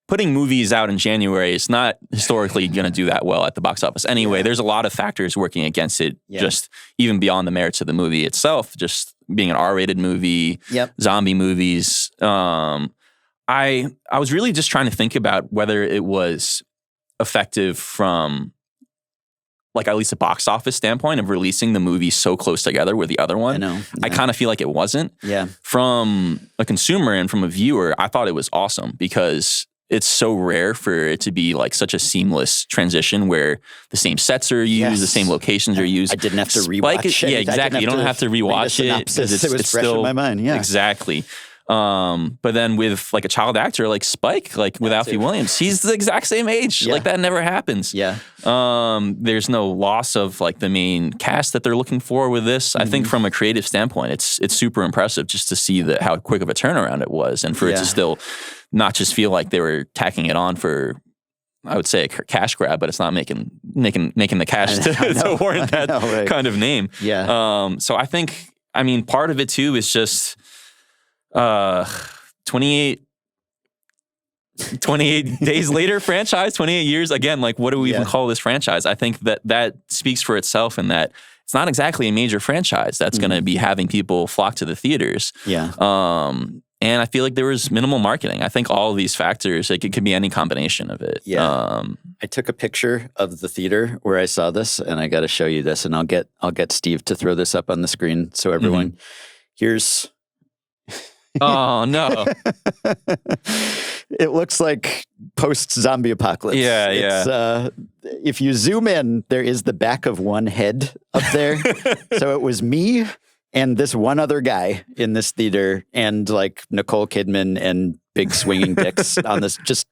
putting movies out in January is not historically going to do that well at the box office. Anyway, there's a lot of factors working against it, just even beyond the merits of the movie itself, just being an R-rated movie, zombie movies. I was really just trying to think about whether it was effective from like at least a box office standpoint of releasing the movie so close together with the other one. I kind of feel like it wasn't. Yeah. From a consumer and from a viewer, I thought it was awesome because it's so rare for it to be like such a seamless transition where the same sets are used, the same locations are used. I didn't have to rewatch it. Yeah, exactly. You don't have to rewatch it. It was fresh in my mind. Yeah, exactly. But then with like a child actor like Spike, like with Alfie Williams, he's the exact same age. Like that never happens. Yeah. There's no loss of like the main cast that they're looking for with this. I think from a creative standpoint, it's super impressive just to see how quick of a turnaround it was, and for it to still not just feel like they were tacking it on for I would say a cash grab, but it's not making the cash to warrant that right. kind of name. Yeah. So I think, part of it too is just 28 days later franchise, 28 years. Again, like, what do we even call this franchise? I think that speaks for itself in that it's not exactly a major franchise that's going to be having people flock to the theaters. Yeah. And I feel like there was minimal marketing. I think all of these factors, like, it could be any combination of it. Yeah. I took a picture of the theater where I saw this, and I got to show you this, and I'll get Steve to throw this up on the screen so everyone here's. Oh no. It looks like post-zombie apocalypse. Yeah. If you zoom in, there is the back of one head up there. So it was me and this one other guy in this theater, and like Nicole Kidman and big swinging dicks on this, just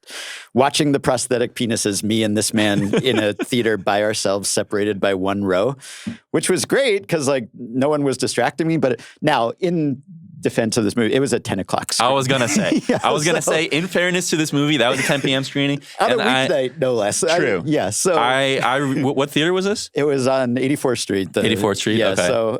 watching the prosthetic penises, me and this man in a theater by ourselves, separated by one row, which was great because like no one was distracting me. But now in defense of this movie, it was at 10 o'clock screen. I was gonna say, in fairness to this movie, that was a 10 p.m. screening. On a weeknight, no less. True. What theater was this? It was on 84th Street. 84th Street. Yeah. Okay. So,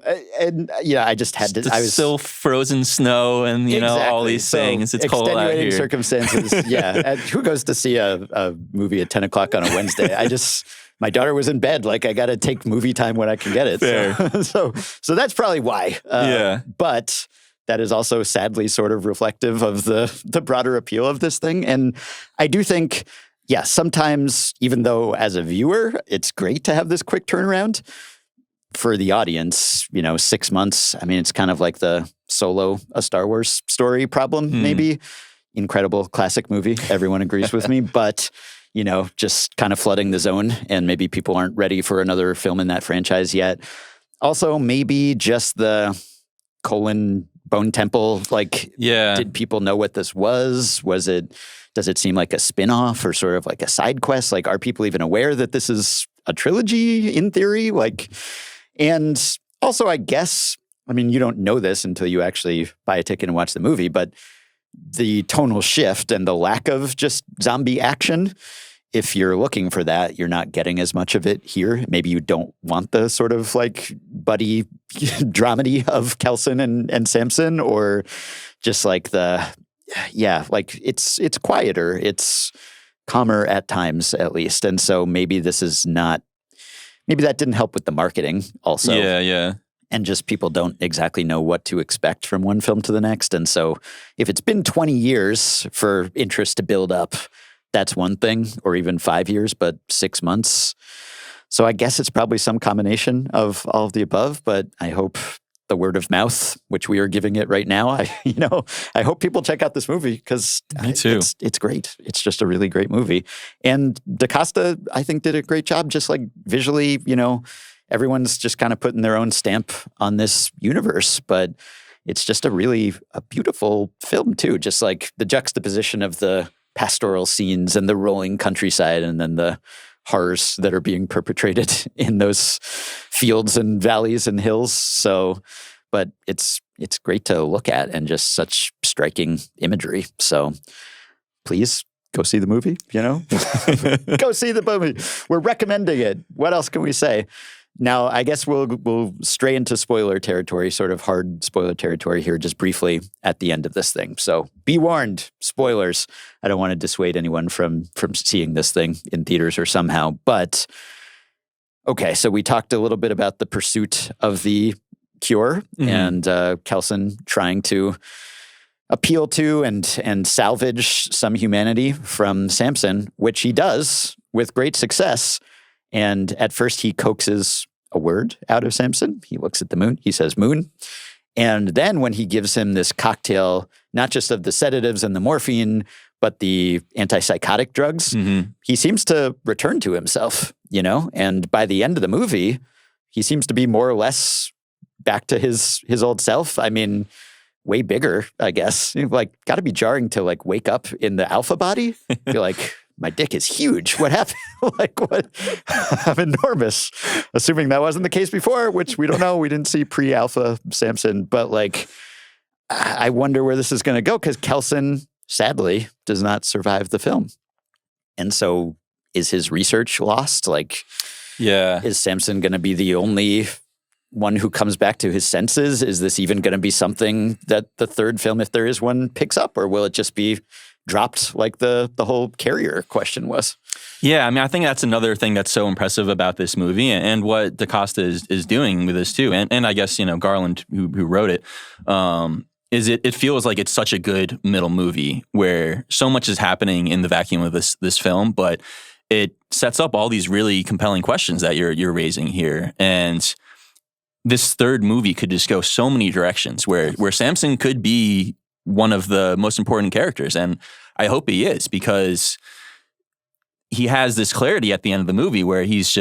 I just had to. I was still frozen snow, and all these things. It's cold out here. Extenuating circumstances. Yeah. And who goes to see a movie at 10 o'clock on a Wednesday? My daughter was in bed. Like, I got to take movie time when I can get it. Fair. So that's probably why. But that is also sadly sort of reflective of the broader appeal of this thing. And I do think, sometimes, even though as a viewer, it's great to have this quick turnaround, for the audience, 6 months, it's kind of like the Solo, a Star Wars story problem, maybe. Incredible classic movie. Everyone agrees with me. But, just kind of flooding the zone, and maybe people aren't ready for another film in that franchise yet. Also, maybe just the Bone Temple, did people know what this was? Does it seem like a spin-off or sort of like a side quest? Like, are people even aware that this is a trilogy in theory? And also, I guess, you don't know this until you actually buy a ticket and watch the movie, but the tonal shift and the lack of just zombie action, if you're looking for that, you're not getting as much of it here. Maybe you don't want the sort of like buddy dramedy of Kelson and Samson, or just like it's quieter, it's calmer at times at least. And so maybe that didn't help with the marketing also. Yeah. And just people don't exactly know what to expect from one film to the next. And so if it's been 20 years for interest to build up, that's one thing, or even 5 years, but 6 months. So I guess it's probably some combination of all of the above, but I hope the word of mouth, which we are giving it right now, I hope people check out this movie, because it's great. It's just a really great movie. And DaCosta, I think, did a great job, just like visually, everyone's just kind of putting their own stamp on this universe, but it's just a beautiful film too. Just like the juxtaposition of the pastoral scenes and the rolling countryside, and then the horrors that are being perpetrated in those fields and valleys and hills. So, but it's great to look at, and just such striking imagery. So please go see the movie, Go see the movie. We're recommending it. What else can we say? Now, I guess we'll stray into spoiler territory, sort of hard spoiler territory here, just briefly at the end of this thing. So be warned, spoilers. I don't want to dissuade anyone from seeing this thing in theaters or somehow. But, okay, so we talked a little bit about the pursuit of the cure, and Kelson trying to appeal to and salvage some humanity from Samson, which he does with great success. And at first he coaxes a word out of Samson. He looks at the moon. He says, moon. And then when he gives him this cocktail, not just of the sedatives and the morphine, but the antipsychotic drugs, he seems to return to himself, And by the end of the movie, he seems to be more or less back to his old self. Way bigger, I guess. Got to be jarring to wake up in the alpha body. You're like, my dick is huge. What happened? What? I'm enormous. Assuming that wasn't the case before, which we don't know. We didn't see pre-alpha Samson. But I wonder where this is going to go, because Kelson, sadly, does not survive the film. And so is his research lost? Like, yeah, is Samson going to be the only one who comes back to his senses? Is this even going to be something that the third film, if there is one, picks up? Or will it just be dropped like the whole Carrier question was? Yeah, I mean, I think that's another thing that's so impressive about this movie and what DaCosta is doing with this too. And I guess, Garland, who wrote it, is it feels like it's such a good middle movie where so much is happening in the vacuum of this film, but it sets up all these really compelling questions that you're raising here. And this third movie could just go so many directions where Samson could be one of the most important characters. And I hope he is, because he has this clarity at the end of the movie where he's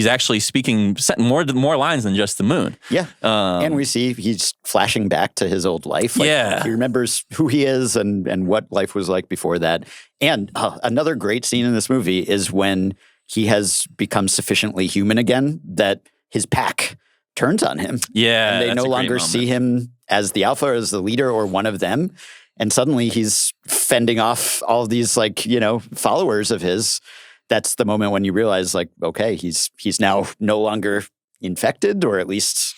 actually speaking more lines than just the moon. Yeah. And we see he's flashing back to his old life. Like, he remembers who he is and what life was like before that. And another great scene in this movie is when he has become sufficiently human again that his pack turns on him. Yeah. And they no longer see him as the alpha or as the leader or one of them. And suddenly he's fending off all of these followers of his. That's the moment when you realize okay, he's now no longer infected, or at least,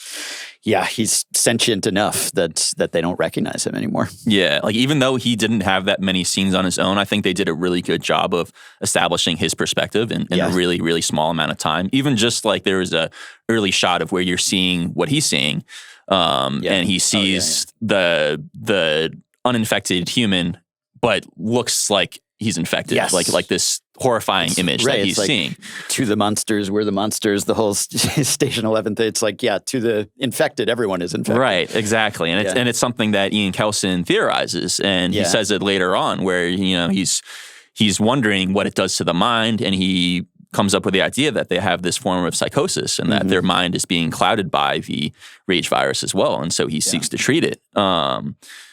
he's sentient enough that they don't recognize him anymore. Yeah, even though he didn't have that many scenes on his own, I think they did a really good job of establishing his perspective in a really, really small amount of time. Even just there was a early shot of where you're seeing what he's seeing, and he sees the uninfected human, but looks like he's infected. Yes. Like this horrifying image that he's seeing. To the monsters, we're the monsters, the whole Station 11 thing. It's to the infected, everyone is infected. Right, exactly. And it's something that Ian Kelson theorizes, and he says it later on where, he's wondering what it does to the mind, and he comes up with the idea that they have this form of psychosis and that their mind is being clouded by the rage virus as well. And so he seeks to treat it.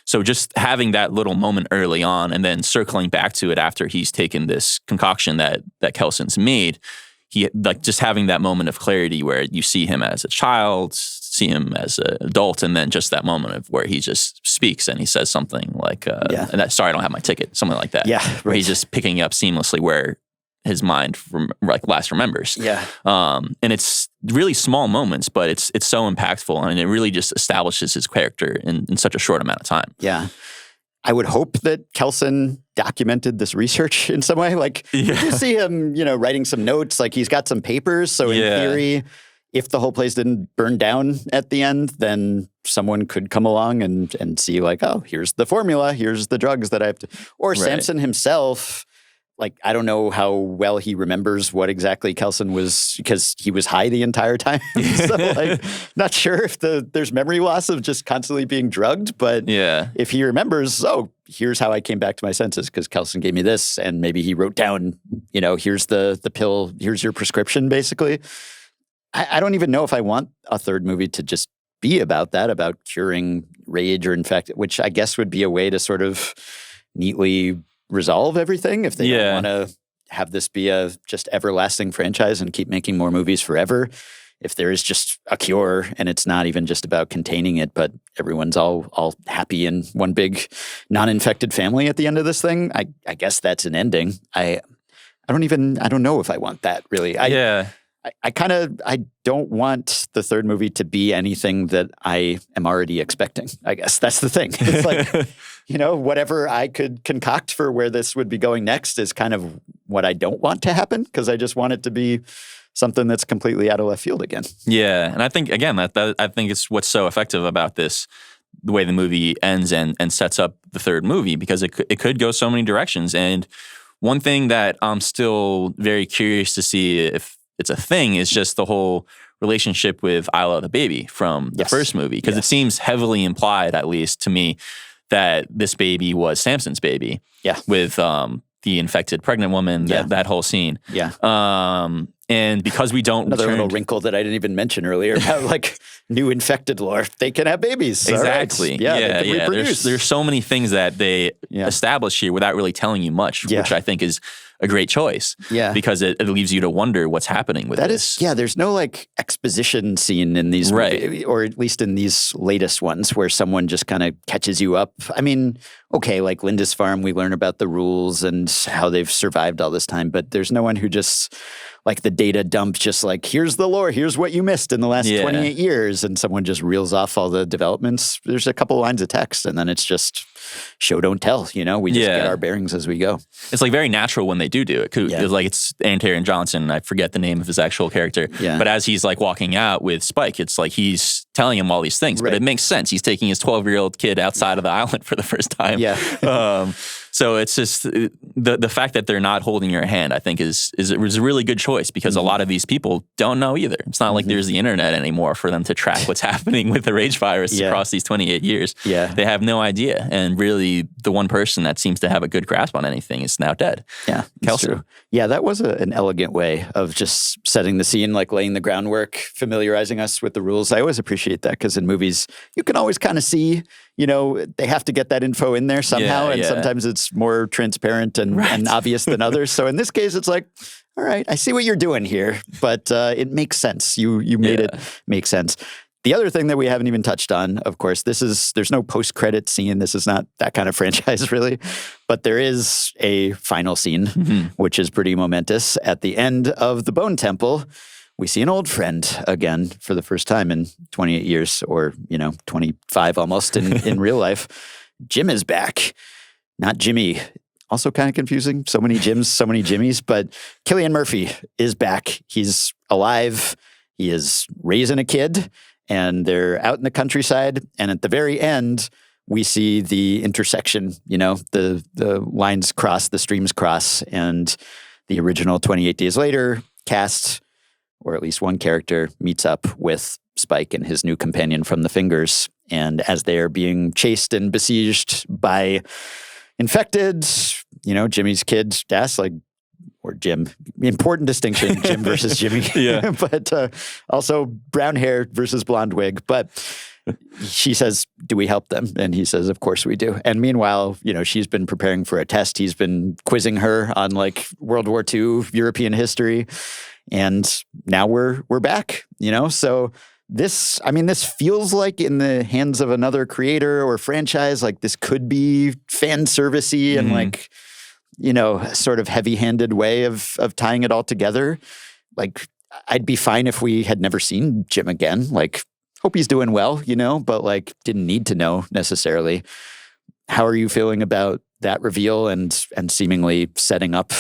So just having that little moment early on and then circling back to it after he's taken this concoction that Kelson's made, he just having that moment of clarity where you see him as a child, see him as an adult, and then just that moment of where he just speaks and he says something sorry, I don't have my ticket, something like that. Yeah. Where he's just picking up seamlessly where his mind last remembers. Yeah. And it's really small moments, but it's so impactful, and it really just establishes his character in such a short amount of time. Yeah. I would hope that Kelson documented this research in some way. Did you see him, writing some notes? He's got some papers. So in theory, if the whole place didn't burn down at the end, then someone could come along and see here's the formula, here's the drugs that I have to, or Samson himself. I don't know how well he remembers what exactly Kelson was, because he was high the entire time. So, not sure if there's memory loss of just constantly being drugged. But if he remembers, here's how I came back to my senses because Kelson gave me this, and maybe he wrote down, here's the pill, here's your prescription, basically. I don't even know if I want a third movie to just be about that, about curing rage or infect, which I guess would be a way to sort of neatly resolve everything if they don't want to have this be a just everlasting franchise and keep making more movies forever. If there is just a cure and it's not even just about containing it, but everyone's all happy in one big non-infected family at the end of this thing, I guess that's an ending. I don't know if I want that really. I don't want the third movie to be anything that I am already expecting. I guess that's the thing. It's whatever I could concoct for where this would be going next is kind of what I don't want to happen, because I just want it to be something that's completely out of left field again. Yeah, and I think, again, I think it's what's so effective about this, the way the movie ends and sets up the third movie, because it could go so many directions. And one thing that I'm still very curious to see if it's a thing is just the whole relationship with Isla the baby from the first movie, because it seems heavily implied, at least to me, that this baby was Samson's baby. Yeah. With the infected pregnant woman, that whole scene. Yeah. And because we don't Another little wrinkle that I didn't even mention earlier about new infected lore, they can have babies. Exactly. Right. Yeah. There's so many things that they establish here without really telling you much, which I think is a great choice. Yeah. Because it leaves you to wonder what's happening with this. There's no like exposition scene in these, or at least in these latest ones where someone just kind of catches you up. I mean, okay, like Lindisfarne, we learn about the rules and how they've survived all this time, but there's no one who just like the data dump, just like, here's the lore, here's what you missed in the last 28 years. And someone just reels off all the developments. There's a couple lines of text and then it's just show, don't tell, you know? We just get our bearings as we go. It's like very natural when they do it. It's like it's Antarian Johnson. I forget the name of his actual character. Yeah. But as he's like walking out with Spike, it's like he's telling him all these things. But it makes sense. He's taking his 12-year-old kid outside of the island for the first time. Yeah. So it's just the fact that they're not holding your hand, I think, is a really good choice because a lot of these people don't know either. It's not like there's the internet anymore for them to track what's happening with the rage virus across these 28 years. Yeah. They have no idea. And really, the one person that seems to have a good grasp on anything is now dead. Yeah, that's true. Yeah, that was an elegant way of just setting the scene, like laying the groundwork, familiarizing us with the rules. I always appreciate that because in movies, you can always kind of see, you know, they have to get that info in there somehow. And sometimes it's more transparent and obvious than others. So in this case, it's like, all right, I see what you're doing here, but it makes sense. You made it make sense. The other thing that we haven't even touched on, of course, there's no post-credit scene. This is not that kind of franchise, really. But there is a final scene, which is pretty momentous. At the end of the Bone Temple, we see an old friend again for the first time in 28 years, or, 25 almost in real life. Jim is back. Not Jimmy. Also kind of confusing. So many Jims, so many Jimmies. But Cillian Murphy is back. He's alive. He is raising a kid. And they're out in the countryside. And at the very end, we see the intersection, the lines cross, the streams cross. And the original 28 Days Later cast, or at least one character, meets up with Spike and his new companion from the Fingers. And as they are being chased and besieged by infected, Jimmy's kid, Das, or Jim. Important distinction, Jim versus Jimmy. Yeah. But also brown hair versus blonde wig. But she says, do we help them? And he says, of course we do. And meanwhile, she's been preparing for a test. He's been quizzing her on World War II, European history. And now we're back, So this feels like in the hands of another creator or franchise, this could be fan servicey and sort of heavy-handed way of tying it all together. I'd be fine if we had never seen Jim again. Hope he's doing well, but didn't need to know necessarily. How are you feeling about that reveal and seemingly setting up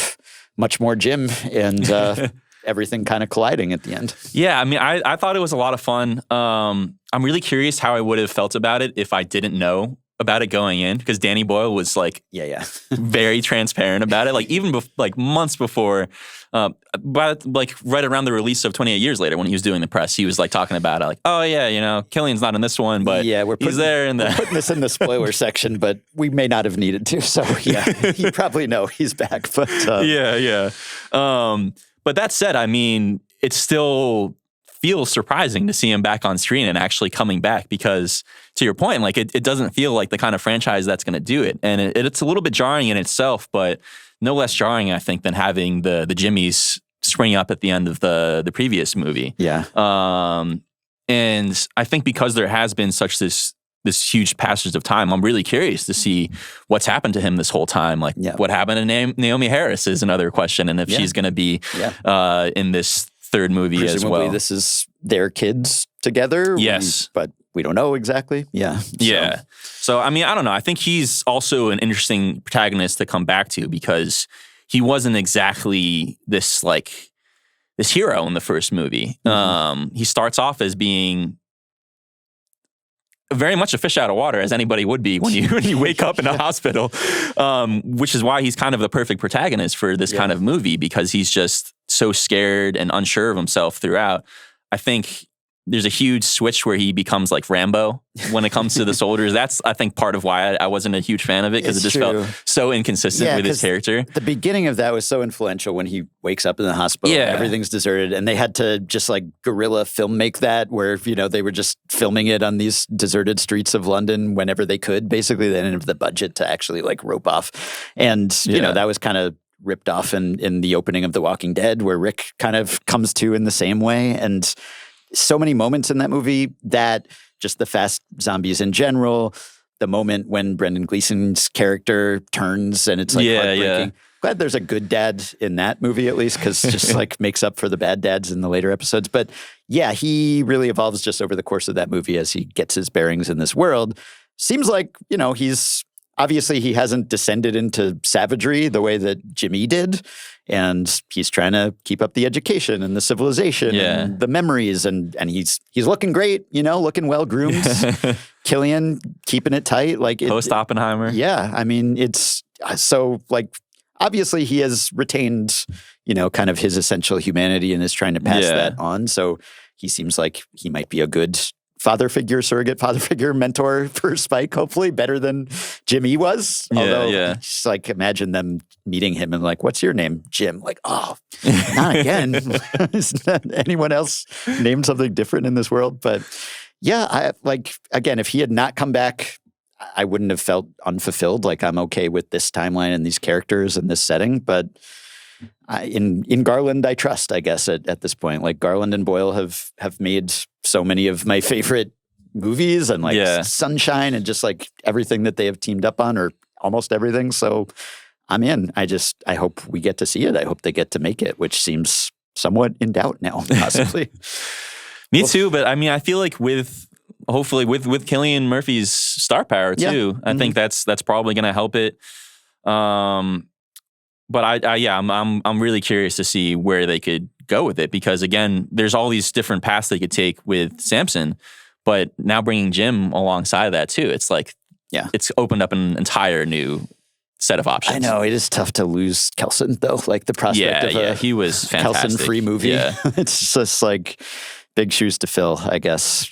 much more Jim and everything kind of colliding at the end? Yeah, I thought it was a lot of fun. I'm really curious how I would have felt about it if I didn't know about it going in, because Danny Boyle was very transparent about it. Even months before, but right around the release of 28 Years Later, when he was doing the press, he was talking about it. Oh yeah, Cillian's not in this one, but he's there. We're putting this in the spoiler section, but we may not have needed to. So yeah, you probably know he's back. But yeah. But that said, it still feels surprising to see him back on screen and actually coming back because, to your point, it doesn't feel like the kind of franchise that's going to do it. And it's a little bit jarring in itself, but no less jarring, I think, than having the Jimmies spring up at the end of the previous movie. Yeah. And I think because there has been such this huge passage of time, I'm really curious to see what's happened to him this whole time. What happened to Naomi Harris is another question, and if she's going to be in this third movie as well. Presumably this is their kids together. Yes. But we don't know exactly. Yeah. Yeah. So, I don't know. I think he's also an interesting protagonist to come back to because he wasn't exactly this hero in the first movie. He starts off as being very much a fish out of water, as anybody would be when you wake up in a hospital, which is why he's kind of the perfect protagonist for this kind of movie, because he's just so scared and unsure of himself throughout. I think there's a huge switch where he becomes like Rambo when it comes to the soldiers. That's, I think, part of why I wasn't a huge fan of it, because it just felt so inconsistent with his character. The beginning of that was so influential when he wakes up in the hospital and everything's deserted, and they had to just guerrilla film make that where, they were just filming it on these deserted streets of London whenever they could. Basically, they didn't have the budget to actually rope off. And, that was kind of ripped off in the opening of The Walking Dead, where Rick kind of comes to in the same way. And so many moments in that movie, that just the fast zombies in general, the moment when Brendan Gleeson's character turns and it's like heartbreaking. Yeah. Glad there's a good dad in that movie, at least, because just like makes up for the bad dads in the later episodes. But yeah, he really evolves just over the course of that movie as he gets his bearings in this world. Seems like, he's obviously he hasn't descended into savagery the way that Jimmy did. And he's trying to keep up the education and the civilization and the memories. And he's looking great, looking well groomed. Killian keeping it tight. Like post Oppenheimer. Yeah. I mean, it's so like, obviously he has retained, kind of his essential humanity and is trying to pass that on. So he seems like he might be a good surrogate father figure, mentor for Spike, hopefully better than Jimmy was. Although just like imagine them meeting him and like, what's your name? Jim. Like, oh, not again. Is anyone else named something different in this world? But yeah, I like, again, if he had not come back, I wouldn't have felt unfulfilled. Like I'm okay with this timeline and these characters and this setting, but in Garland, I trust, I guess, at this point. Like Garland and Boyle have made so many of my favorite movies and like Sunshine and just like everything that they have teamed up on, or almost everything. So I'm in. I hope we get to see it. I hope they get to make it, which seems somewhat in doubt now, possibly. Me too, but I mean, I feel like hopefully with Cillian Murphy's star power too, I think that's probably going to help it. But I'm really curious to see where they could go with it, because again, there's all these different paths they could take with Samson, but now bringing Jim alongside of that too, it's like, it's opened up an entire new set of options. I know it is tough to lose Kelson though. Like the prospect of he was fantastic. Kelson-free movie. Yeah. It's just like big shoes to fill, I guess.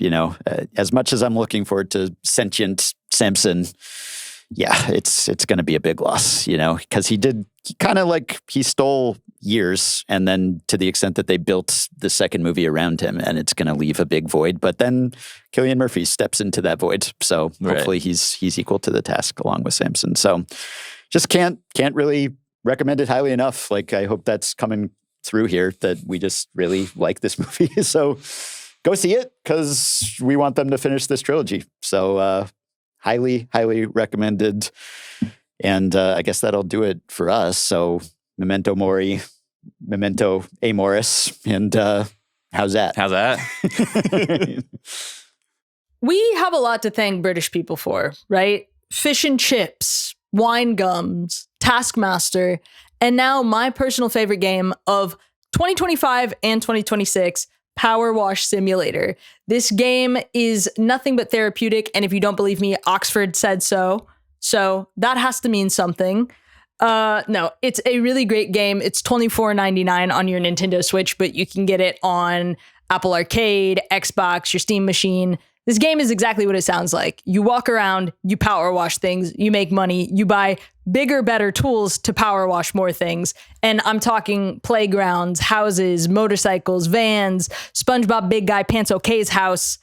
As much as I'm looking forward to sentient Samson, it's going to be a big loss, because he stole years, and then to the extent that they built the second movie around him, and it's going to leave a big void. But then Cillian Murphy steps into that void, so hopefully he's equal to the task along with Samson. So just can't really recommend it highly enough. Like I hope that's coming through here, that we just really like this movie. So go see it, because we want them to finish this trilogy. So highly, highly recommended. And I guess that'll do it for us. So Memento Mori, Memento Amoris, and how's that? How's that? We have a lot to thank British people for, right? Fish and chips, wine gums, Taskmaster, and now my personal favorite game of 2025 and 2026, Power Wash Simulator. This game is nothing but therapeutic, and if you don't believe me, Oxford said so. So that has to mean something. No, it's a really great game. It's $24.99 on your Nintendo Switch, but you can get it on Apple Arcade, Xbox, your Steam machine. This game is exactly what it sounds like. You walk around, you power wash things, you make money, you buy bigger, better tools to power wash more things. And I'm talking playgrounds, houses, motorcycles, vans, SpongeBob Big Guy Pants OK's house.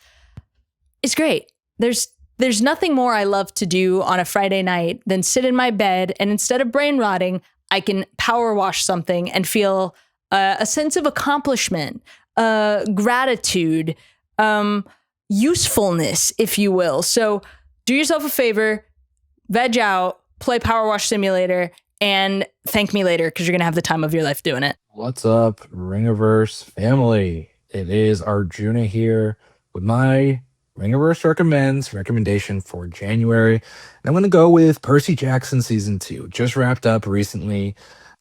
It's great. There's nothing more I love to do on a Friday night than sit in my bed, and instead of brain rotting, I can power wash something and feel a sense of accomplishment, gratitude, usefulness, if you will. So do yourself a favor, veg out, play Power Wash Simulator, and thank me later, because you're going to have the time of your life doing it. What's up, Ringiverse family? It is Arjuna here with my Ringiverse recommendation for January. And I'm going to go with Percy Jackson Season 2. Just wrapped up recently,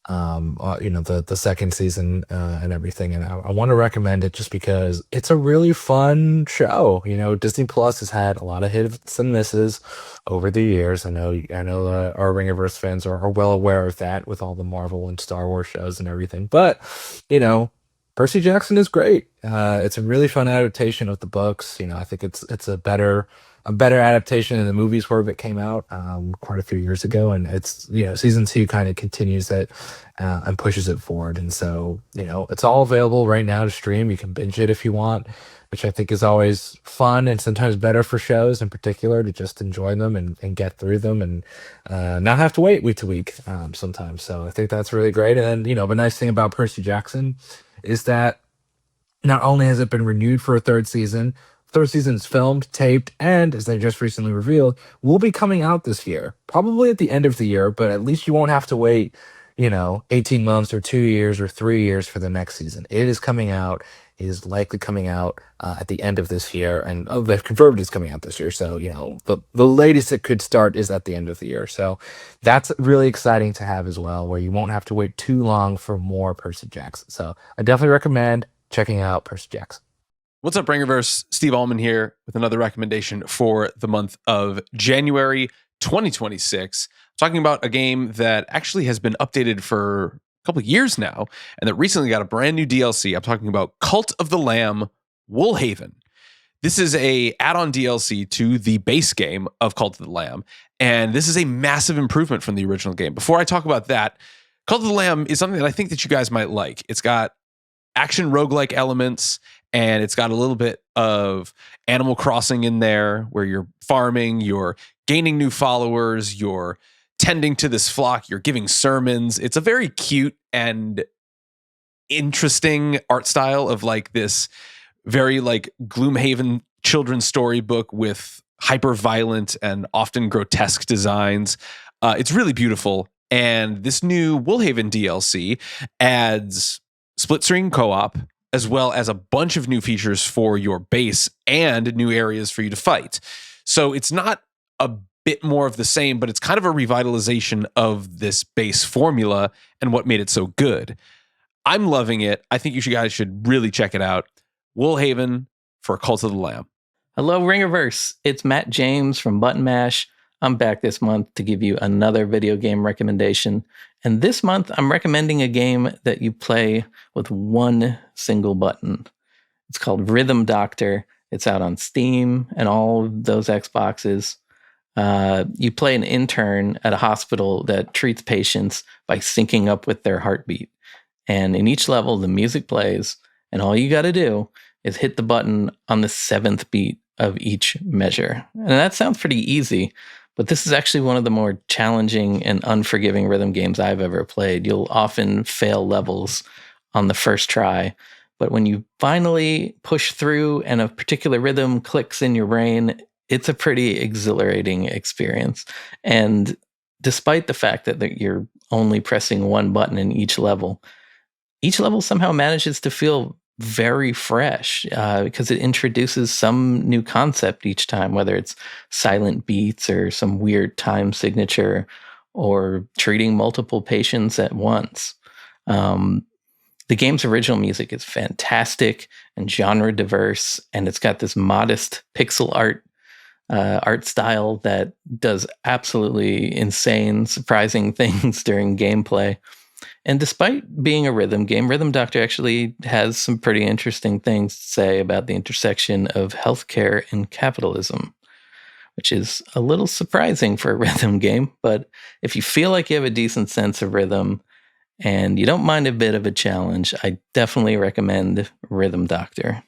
the second season and everything. And I want to recommend it just because it's a really fun show. Disney Plus has had a lot of hits and misses over the years. I know our Ringiverse fans are well aware of that with all the Marvel and Star Wars shows and everything. But, Percy Jackson is great. It's a really fun adaptation of the books. I think it's a better adaptation than the movies were if it came out quite a few years ago. And it's season 2 kind of continues it and pushes it forward. And so it's all available right now to stream. You can binge it if you want, which I think is always fun and sometimes better for shows in particular to just enjoy them and get through them and not have to wait week to week sometimes. So I think that's really great. And then the nice thing about Percy Jackson is that not only has it been renewed for a third season is filmed, taped, and, as they just recently revealed, will be coming out this year. Probably at the end of the year, but at least you won't have to wait, 18 months or 2 years or 3 years for the next season. It is coming out. It is likely coming out at the end of this year, and they've confirmed it's coming out this year. So, the latest it could start is at the end of the year. So that's really exciting to have as well, where you won't have to wait too long for more Percy Jackson. So I definitely recommend checking out Percy Jackson. What's up, Ringerverse? Steve Ahlman here with another recommendation for the month of January 2026. I'm talking about a game that actually has been updated for a couple of years now, and that recently got a brand new DLC. I'm talking about Cult of the Lamb Woolhaven. This is a add-on DLC to the base game of Cult of the Lamb, and this is a massive improvement from the original game. Before I talk about that, Cult of the Lamb is something that I think that you guys might like. It's got action roguelike elements, and it's got a little bit of Animal Crossing in there where you're farming, you're gaining new followers, you're tending to this flock, you're giving sermons. It's a very cute and interesting art style of like this very like Gloomhaven children's storybook with hyper violent and often grotesque designs. It's really beautiful. And this new Woolhaven DLC adds split screen co-op, as well as a bunch of new features for your base and new areas for you to fight. So it's not a bit more of the same, but it's kind of a revitalization of this base formula and what made it so good. I'm loving it. I think you guys should really check it out. Woolhaven for Cult of the Lamb. Hello, Ringerverse. It's Matt James from Button Mash. I'm back this month to give you another video game recommendation. And this month, I'm recommending a game that you play with one single button. It's called Rhythm Doctor. It's out on Steam and all of those Xboxes. You play an intern at a hospital that treats patients by syncing up with their heartbeat. And in each level, the music plays, and all you got to do is hit the button on the 7th beat of each measure. And that sounds pretty easy, but this is actually one of the more challenging and unforgiving rhythm games I've ever played. You'll often fail levels on the first try, but when you finally push through and a particular rhythm clicks in your brain, it's a pretty exhilarating experience. And despite the fact that you're only pressing one button in each level somehow manages to feel very fresh because it introduces some new concept each time, whether it's silent beats or some weird time signature or treating multiple patients at once. The game's original music is fantastic and genre diverse, and it's got this modest pixel art style that does absolutely insane, surprising things during gameplay. And despite being a rhythm game, Rhythm Doctor actually has some pretty interesting things to say about the intersection of healthcare and capitalism, which is a little surprising for a rhythm game. But if you feel like you have a decent sense of rhythm and you don't mind a bit of a challenge, I definitely recommend Rhythm Doctor.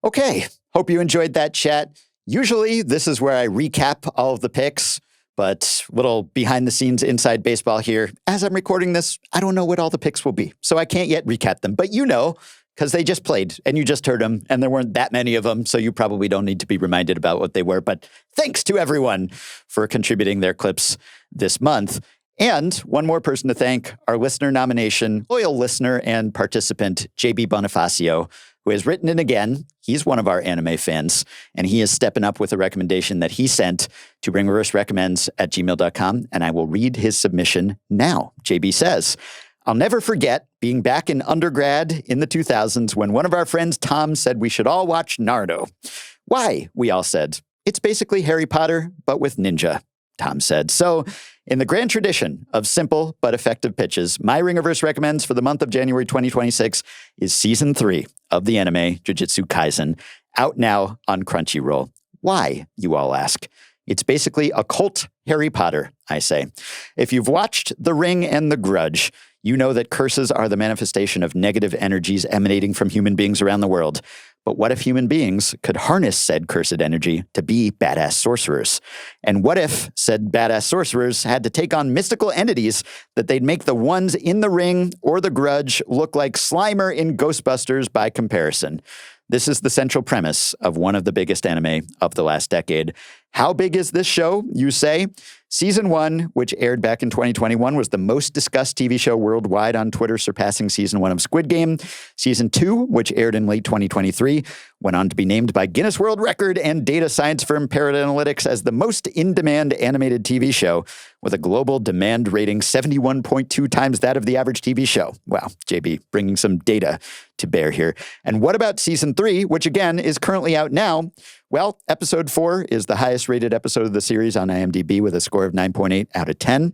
Okay, hope you enjoyed that chat. Usually, this is where I recap all of the picks, but little behind-the-scenes inside baseball here. As I'm recording this, I don't know what all the picks will be, so I can't yet recap them. But because they just played, and you just heard them, and there weren't that many of them, so you probably don't need to be reminded about what they were. But thanks to everyone for contributing their clips this month. And one more person to thank, our listener nomination, loyal listener and participant, JB Bonifacio, who has written in again. He's one of our anime fans, and he is stepping up with a recommendation that he sent to ringreverserecommends@gmail.com, and I will read his submission now. JB says, I'll never forget being back in undergrad in the 2000s when one of our friends, Tom, said we should all watch Naruto. Why? We all said. It's basically Harry Potter, but with ninja. Tom said. So, in the grand tradition of simple but effective pitches, my Ringerverse recommends for the month of January 2026 is Season 3 of the anime Jujutsu Kaisen, out now on Crunchyroll. Why, you all ask? It's basically a cult Harry Potter, I say. If you've watched The Ring and The Grudge, you know that curses are the manifestation of negative energies emanating from human beings around the world. But what if human beings could harness said cursed energy to be badass sorcerers? And what if said badass sorcerers had to take on mystical entities that they'd make the ones in The Ring or The Grudge look like Slimer in Ghostbusters by comparison? This is the central premise of one of the biggest anime of the last decade. How big is this show, you say? Season 1, which aired back in 2021, was the most discussed TV show worldwide on Twitter, surpassing Season 1 of Squid Game. Season 2, which aired in late 2023, went on to be named by Guinness World Record and data science firm Parrot Analytics as the most in-demand animated TV show, with a global demand rating 71.2 times that of the average TV show. Wow, JB, bringing some data to bear here. And what about Season 3, which again is currently out now? Well, Episode 4 is the highest rated episode of the series on IMDb with a score of 9.8 out of 10.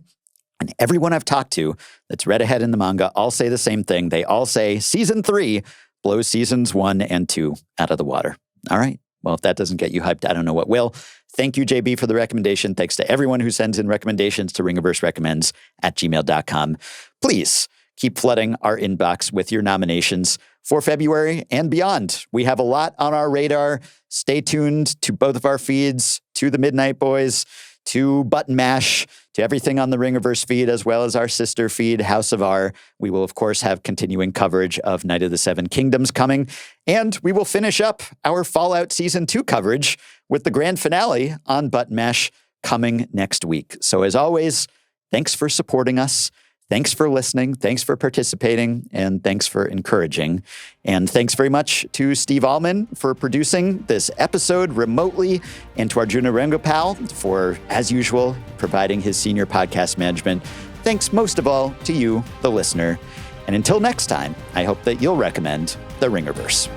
And everyone I've talked to that's read ahead in the manga all say the same thing. They all say Season 3 blows Seasons 1 and 2 out of the water. All right. Well, if that doesn't get you hyped, I don't know what will. Thank you, JB, for the recommendation. Thanks to everyone who sends in recommendations to ringerverserecommends@gmail.com. Please keep flooding our inbox with your nominations for February and beyond. We have a lot on our radar. Stay tuned to both of our feeds, to the Midnight Boys, to Button Mash, to everything on the Ringerverse feed, as well as our sister feed, House of R. We will, of course, have continuing coverage of Night of the Seven Kingdoms coming. And we will finish up our Fallout Season 2 coverage with the grand finale on Button Mash coming next week. So as always, thanks for supporting us. Thanks for listening. Thanks for participating. And thanks for encouraging. And thanks very much to Steve Ahlman for producing this episode remotely, and to Arjuna Ramgopowell for, as usual, providing his senior podcast management. Thanks most of all to you, the listener. And until next time, I hope that you'll recommend the Ringerverse.